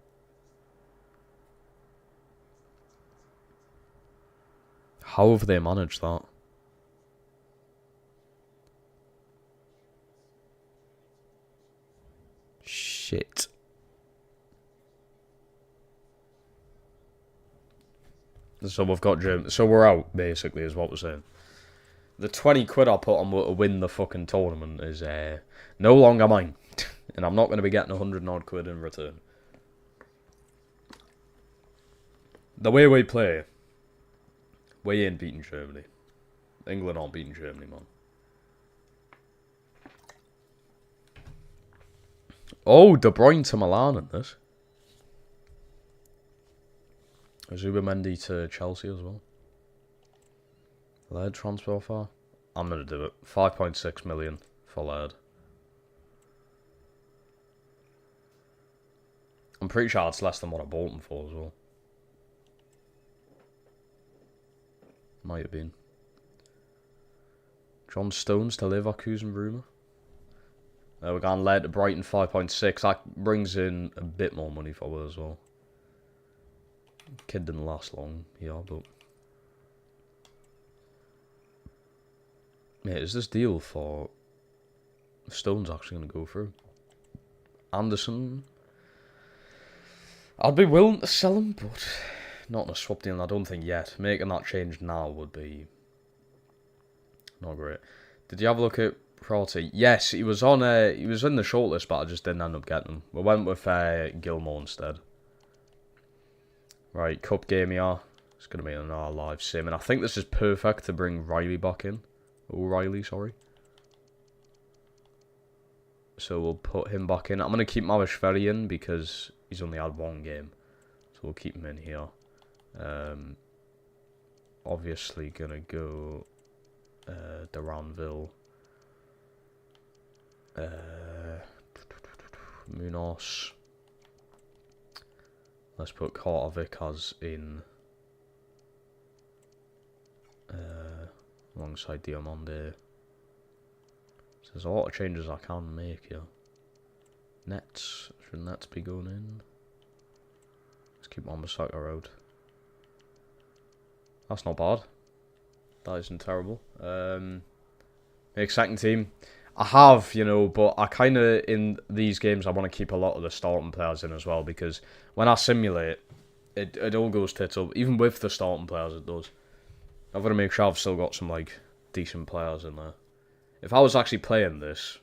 How have they managed that? Shit. So we've got Germany. So we're out, basically, is what we're saying. The 20 quid I put on to win the fucking tournament is no longer mine. And I'm not going to be getting 100 odd quid in return. The way we play, we ain't beating Germany. England aren't beating Germany, man. Oh, De Bruyne to Milan in this. Zubimendi to Chelsea as well. Laird transfer offer. I'm going to do it. 5.6 million for Laird. I'm pretty sure it's less than what I bought him for as well. Might have been. John Stones to Leverkusen rumour. We're going Laird to Brighton 5.6. That brings in a bit more money for us as well. Kid didn't last long, yeah, but... Yeah, is this deal for Stones actually going to go through? Anderson? I'd be willing to sell him, but not in a swap deal, I don't think yet. Making that change now would be not great. Did you have a look at Prati? Yes, he was in the shortlist, but I just didn't end up getting him. We went with Gilmore instead. Right, cup game here. It's going to be another live sim, and I think this is perfect to bring Riley back in. O'Reilly, sorry. So we'll put him back in. I'm going to keep Mavishvili in because he's only had one game. So we'll keep him in here. Obviously going to go Duranville. Munoz. Let's put Carter Vickers in alongside Diamande. So there's a lot of changes I can make here. Nets. Should Nets be going in? Let's keep Wan-Bissaka out. That's not bad. That isn't terrible. Make second team. I have, you know, but I kind of, in these games, I want to keep a lot of the starting players in as well, because when I simulate, it all goes tits up. Even with the starting players, it does. I've got to make sure I've still got some, like, decent players in there. If I was actually playing this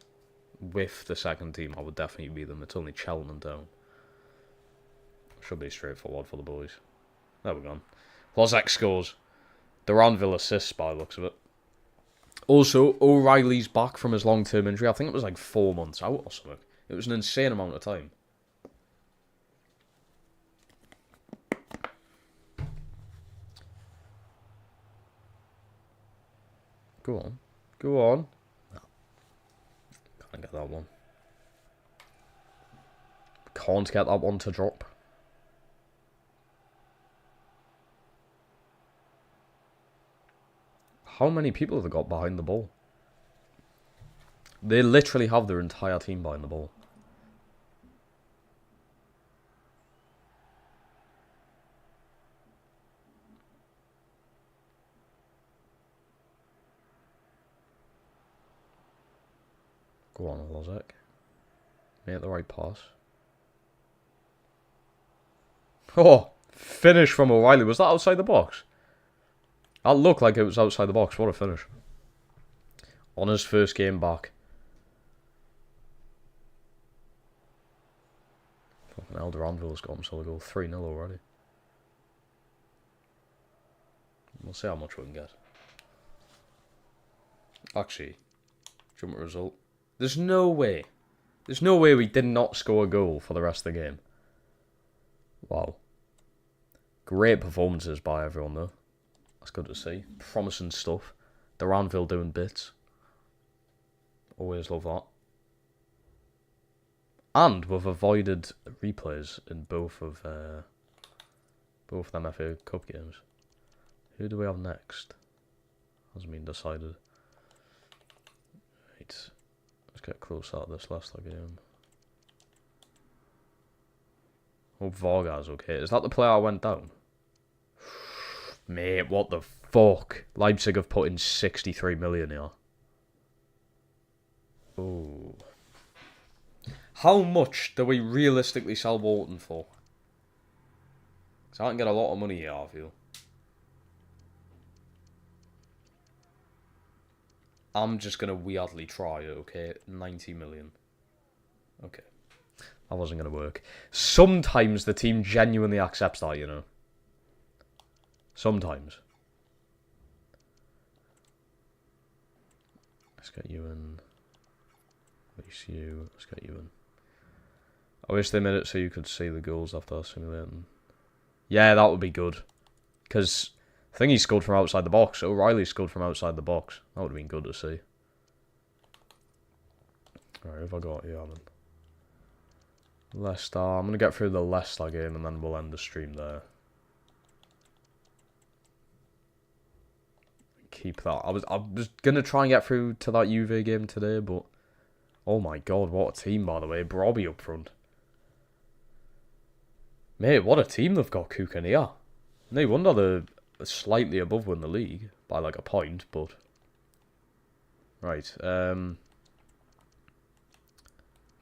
with the second team, I would definitely beat them. It's only Cheltenham down. Should be straightforward for the boys. There we go. Plus X scores. Duranville assists by the looks of it. Also, O'Reilly's back from his long-term injury. I think it was like 4 months out or something. It was an insane amount of time. Go on. Go on. No. Can't get that one. Can't get that one to drop. How many people have they got behind the ball? They literally have their entire team behind the ball. Go on, Lozek. Make the right pass. Oh, finish from O'Reilly. Was that outside the box? That looked like it was outside the box. What a finish. On his first game back. Fucking hell, Duranville's got himself a goal. 3-0 already. We'll see how much we can get. Actually, jump result. There's no way. There's no way we did not score a goal for the rest of the game. Wow. Great performances by everyone though. That's good to see. Promising stuff. Duranville doing bits. Always love that. And we've avoided replays in both of them FA Cup games. Who do we have next? Hasn't been decided. Right. Let's get close out of this Leicester game. Hope Vargas okay. Is that the player I went down? Mate, what the fuck? Leipzig have put in 63 million here. Oh. How much do we realistically sell Walton for? Because I can get a lot of money here, I feel. I'm just going to weirdly try it, okay? 90 million. Okay. That wasn't going to work. Sometimes the team genuinely accepts that, you know. Sometimes. Let's get you in. Let's get you in. I wish they made it so you could see the goals after simulating. Yeah, that would be good. Because I think he scored from outside the box. O'Reilly scored from outside the box. That would have been good to see. Alright, have I got you, Alan? Leicester. I'm going to get through the Leicester game and then we'll end the stream there. Keep that. I was going to try and get through to that Juve game today, but... Oh my god, what a team, by the way. Brobby up front. Mate, what a team they've got, Kukania. No wonder they're slightly above win the league by like a point, but... Right,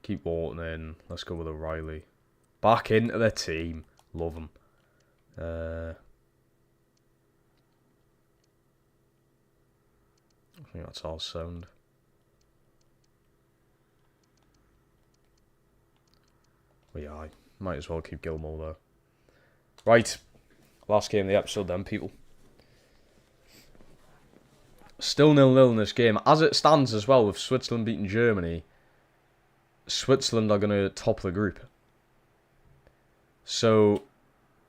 keep Walton in. Let's go with O'Reilly. Back into the team. Love him. I think that's all sound. Well, yeah, I might as well keep Gilmore though. Right, last game of the episode then, people. Still 0-0 in this game. As it stands as well, with Switzerland beating Germany, Switzerland are going to top the group. So,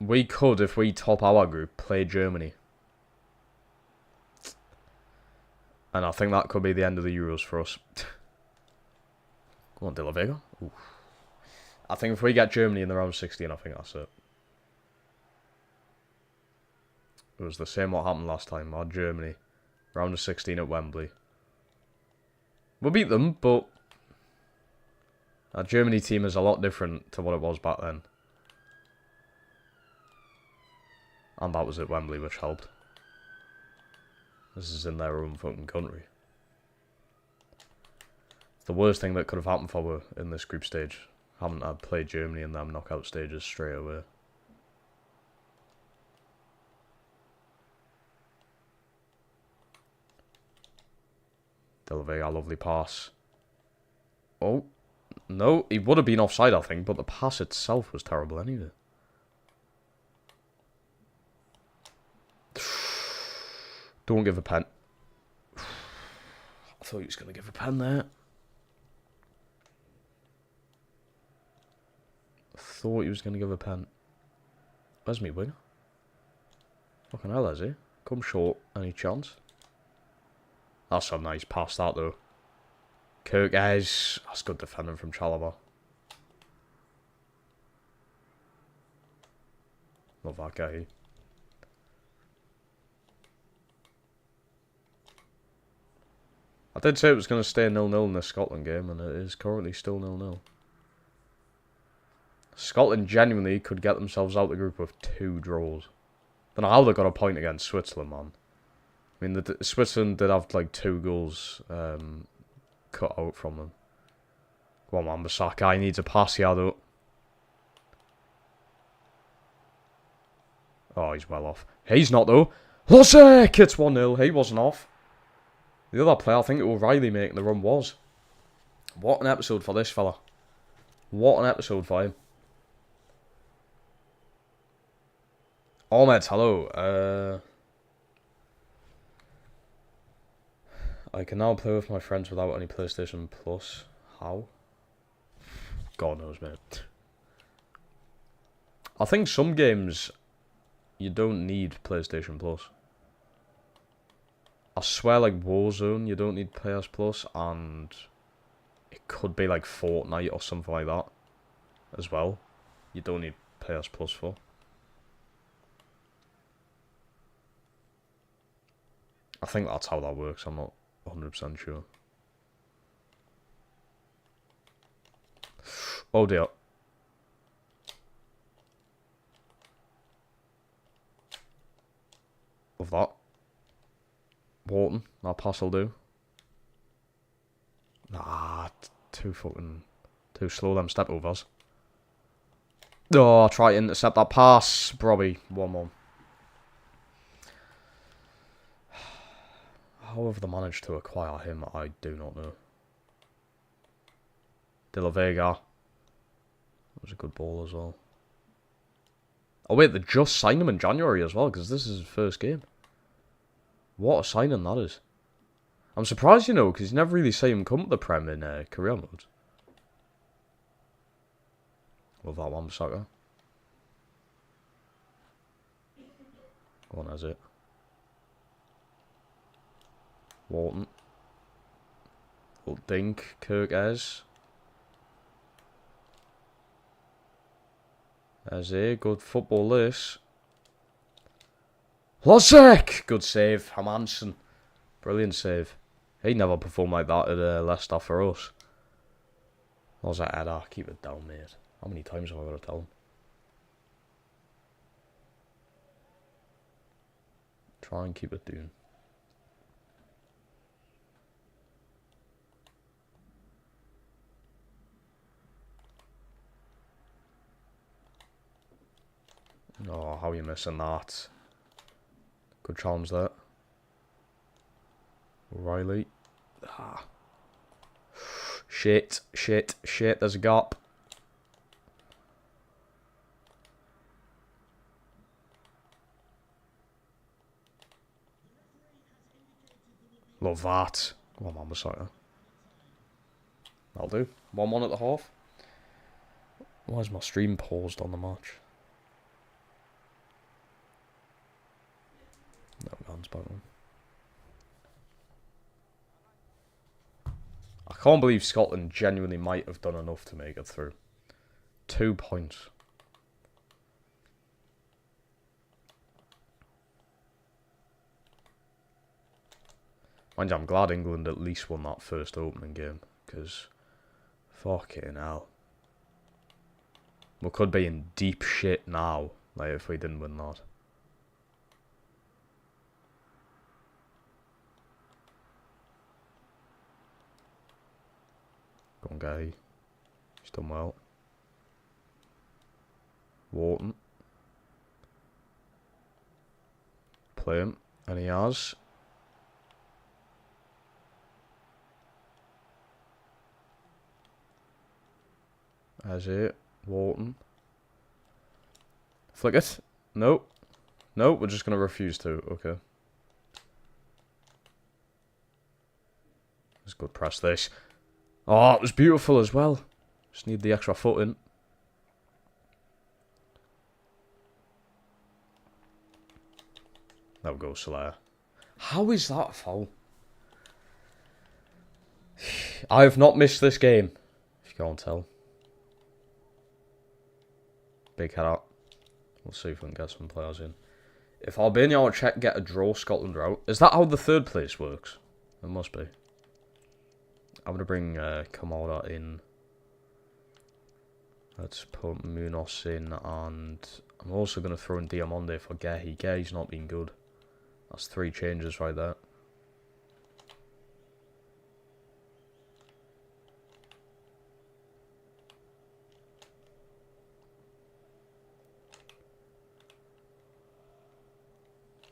we could, if we top our group, play Germany. And I think that could be the end of the Euros for us. Go on, De La Vega. Ooh. I think if we get Germany in the round of 16, I think that's it. It was the same what happened last time. Our Germany, round of 16 at Wembley. We'll beat them, but our Germany team is a lot different to what it was back then. And that was at Wembley, which helped. This is in their own fucking country. It's the worst thing that could have happened for us in this group stage. Haven't had played Germany in them knockout stages straight away. De La Vega, lovely pass. Oh, no, he would have been offside, I think, but the pass itself was terrible anyway. Don't give a pen. I thought he was going to give a pen there. Thought he was going to give a pen. Where's me winger? Fucking hell, is he? Come short, any chance? That's a nice pass, that though. Kirk, guys. That's good defending from Chalobah. Love that guy. I did say it was going to stay 0-0 in this Scotland game, and it is currently still 0-0. Scotland genuinely could get themselves out the group with 2 draws. Don't know how they got a point against Switzerland, man. I mean, Switzerland did have like 2 goals cut out from them. Go on, man, Basaka. He needs a pass here, though. Oh, he's well off. He's not, though. Losek! It's 1-0. He wasn't off. The other player, I think O'Reilly making the run was. What an episode for this fella. What an episode for him. Ahmed, hello. I can now play with my friends without any PlayStation Plus. How? God knows, mate. I think some games you don't need PlayStation Plus. I swear, like Warzone, you don't need PS Plus, and it could be like Fortnite or something like that as well. You don't need PS Plus for. I think that's how that works. I'm not 100% sure. Oh dear. Of that. Wharton. That pass will do. Nah, too slow, them step overs. Oh, try to intercept that pass. Probably 1-1. However they managed to acquire him, I do not know. De La Vega. That was a good ball as well. Oh wait, they just signed him in January as well, because this is his first game. What a signing that is. I'm surprised, you know, because you never really see him come to the Prem in career mode. Love that one, sucker. Go on, has it. Wharton. Little dink, Kirkes. There's a good football this. Lozek! Good save, Hermansen. Brilliant save. He never performed like that at Leicester for us. Lozek header, keep it down, mate. How many times have I got to tell him? Try and keep it down. Oh, how are you missing that? Good challenge there. O'Reilly. Ah. Shit. There's a gap. Love that. Come on, man, sorry. That'll do. 1-1 at the half. Why is my stream paused on the match? No, hands back on. I can't believe Scotland genuinely might have done enough to make it through. 2 points. Mind you, I'm glad England at least won that first opening game, because fucking hell. We could be in deep shit now, like if we didn't win that. Go on, Gay. He's done well. Wharton. Play him, and he has. That's it. Wharton. Flick it. Nope. Nope, we're just going to refuse to. Okay. It's good press, this. Oh, it was beautiful as well. Just need the extra foot in. There we go, Slayer. How is that a foul? I have not missed this game, if you can't tell. Big head out. We'll see if we can get some players in. If Albania or Czech get a draw, Scotland are out. Is that how the third place works? It must be. I'm going to bring Kamara in. Let's put Munoz in, and I'm also going to throw in Diamonde for Gehi. Gehi's not been good. That's 3 changes right there.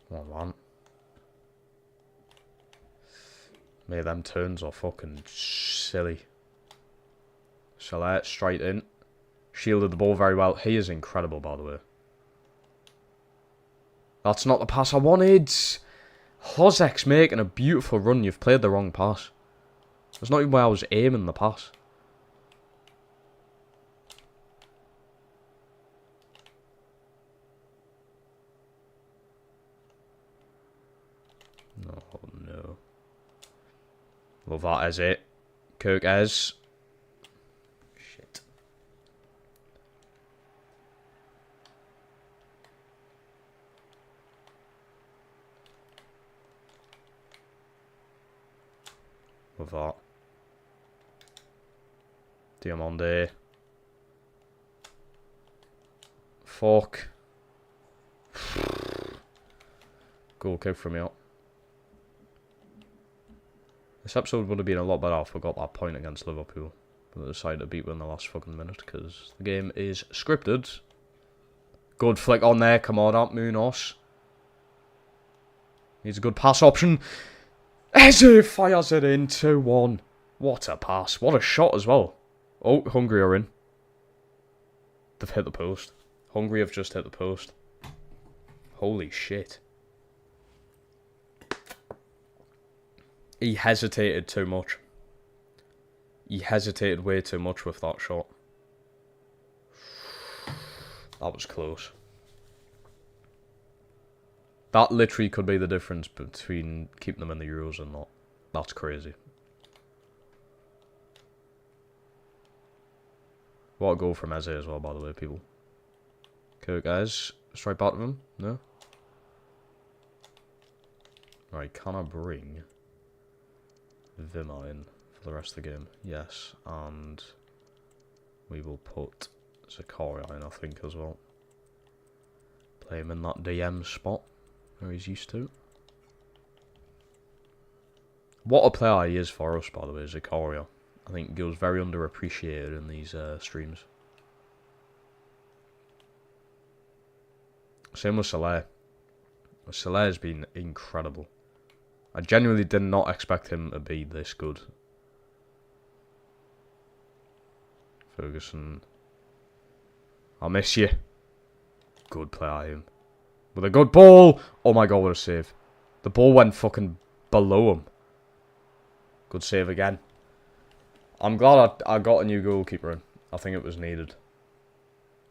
Come on, man. Mate, them turns are fucking silly. Select straight in. Shielded the ball very well. He is incredible, by the way. That's not the pass I wanted. Hozek's making a beautiful run. You've played the wrong pass. That's not even where I was aiming the pass. No. Love that, is it. Kirkes. with that. Diamande. Fuck. Goal kick from out. This episode would have been a lot better if I got that point against Liverpool. But I decided to beat them in the last fucking minute because the game is scripted. Good flick on there. Come on up, Munoz. Needs a good pass option. Eze fires it in 2-1. What a pass. What a shot as well. Oh, Hungary are in. They've hit the post. Hungary have just hit the post. Holy shit. He hesitated too much. He hesitated way too much with that shot. That was close. That literally could be the difference between keeping them in the Euros and not. That's crazy. What a goal from Eze as well, by the way, people. Okay, guys. Straight back to him. No? Right, can I bring Vima in for the rest of the game? Yes, and we will put Zakaria in, I think, as well. Play him in that DM spot where he's used to. What a player he is for us, by the way, Zakaria. I think he goes very underappreciated in these streams. Same with Soler. Soler has been incredible. I genuinely did not expect him to be this good. Ferguson. I miss you. Good player, him. With a good ball. Oh my god, what a save. The ball went fucking below him. Good save again. I'm glad I got a new goalkeeper in. I think it was needed.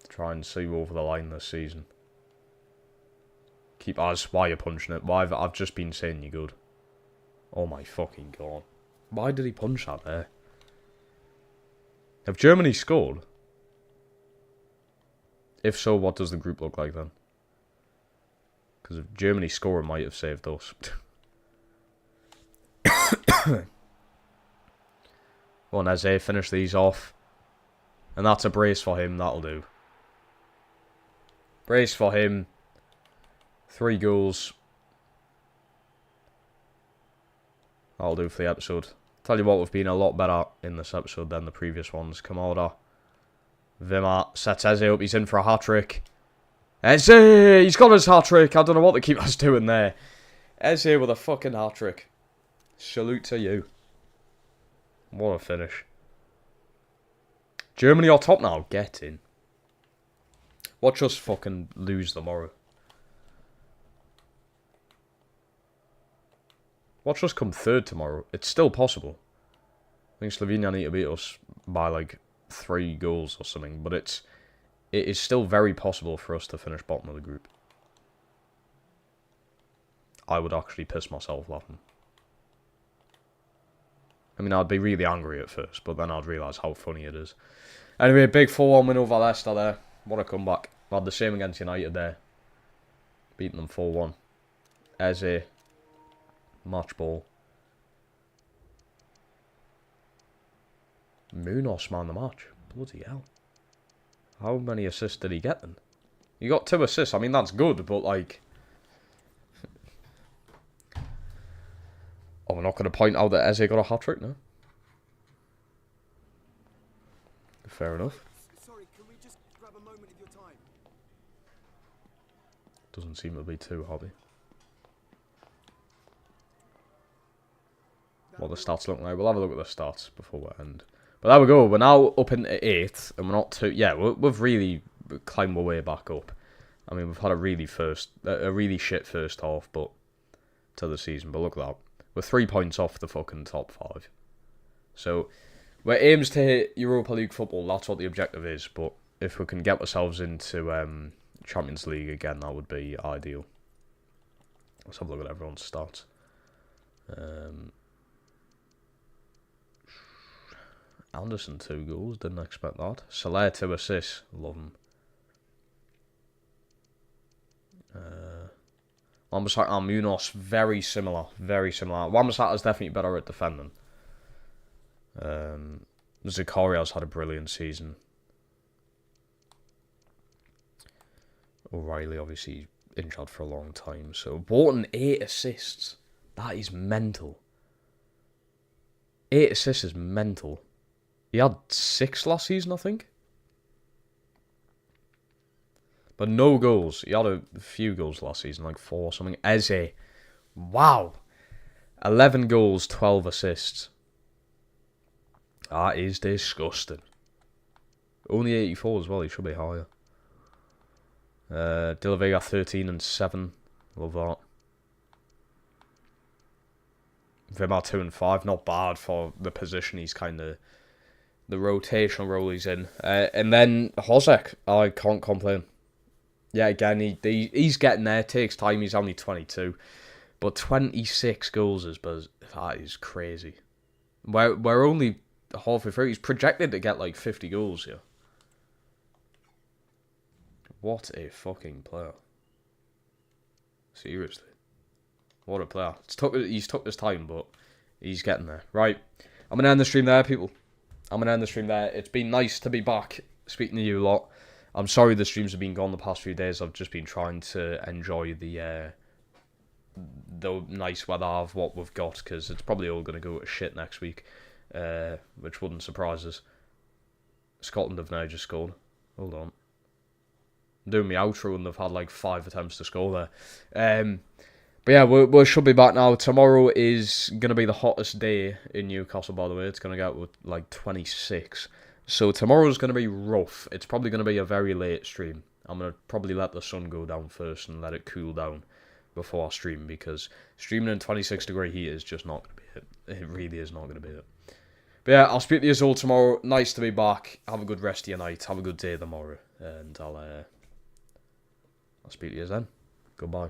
To try and see over the line this season. Keep as why you're punching it. Why I've just been saying you're good. Oh my fucking god. Why did he punch that there? Have Germany scored? If so, what does the group look like then? Because if Germany score, it might have saved us. Go on, Eze, finish these off. And that's a brace for him, that'll do. Brace for him. 3 goals. That'll do for the episode. Tell you what, we've been a lot better in this episode than the previous ones. Kamada. Vima sets Eze up, he's in for a hat-trick. Eze! He's got his hat-trick! I don't know what the keeper's doing there. Eze with a fucking hat-trick. Salute to you. What a finish. Germany are top now. Get in. Watch us fucking lose tomorrow. Watch us come third tomorrow. It's still possible. I think Slovenia need to beat us by like 3 goals or something. But it is still very possible for us to finish bottom of the group. I would actually piss myself laughing. I mean, I'd be really angry at first, but then I'd realise how funny it is. Anyway, big 4-1 win over Leicester there. What a comeback. We had the same against United there. Beating them 4-1. Eze. Match ball. Munoz man the match. Bloody hell. How many assists did he get then? He got 2 assists. I mean, that's good, but like... Oh, we're not going to point out that Eze got a hat-trick, no? Fair enough. Sorry, can we just grab a moment of your time? Doesn't seem to be too hobby. What the stats look like. We'll have a look at the stats before we end. But there we go. We're now up into 8th, and we're not too... Yeah, we've really climbed our way back up. I mean, we've had a really shit first half, but to the season. But look at that. We're 3 points off the fucking top 5. So, we're aims to hit Europa League football. That's what the objective is. But if we can get ourselves into Champions League again, that would be ideal. Let's have a look at everyone's stats. Anderson 2 goals. Didn't expect that. Soler 2 assists. Love him. Wan-Bissaka and Munoz, very similar. Very similar. Wan-Bissaka is definitely better at defending. Zacharias had a brilliant season. O'Reilly obviously injured for a long time. So Wharton 8 assists. That is mental. 8 assists is mental. He had 6 last season, I think. But no goals. He had a few goals last season, like 4 or something. Eze. Wow. 11 goals, 12 assists. That is disgusting. Only 84 as well. He should be higher. De La Vega 13 and 7. Love that. Vimar 2 and 5. Not bad for the position he's kind of... The rotational role he's in. And then Hozek. I can't complain. Yeah, again, he's getting there. Takes time. He's only 22. But 26 goals that is crazy. We're only halfway through. He's projected to get like 50 goals here. What a fucking player. Seriously. What a player. He's took his time, but he's getting there. Right. I'm going to end the stream there, people. I'm going to end the stream there. It's been nice to be back speaking to you a lot. I'm sorry the streams have been gone the past few days. I've just been trying to enjoy the nice weather of what we've got, because it's probably all going to go to shit next week, which wouldn't surprise us. Scotland have now just scored. Hold on. I'm doing my outro and they've had like 5 attempts to score there. But yeah, we should be back now. Tomorrow is going to be the hottest day in Newcastle, by the way. It's going to get with like 26. So tomorrow's going to be rough. It's probably going to be a very late stream. I'm going to probably let the sun go down first and let it cool down before I stream, because streaming in 26-degree heat is just not going to be it. It really is not going to be it. But yeah, I'll speak to you all tomorrow. Nice to be back. Have a good rest of your night. Have a good day tomorrow. And I'll speak to you then. Goodbye.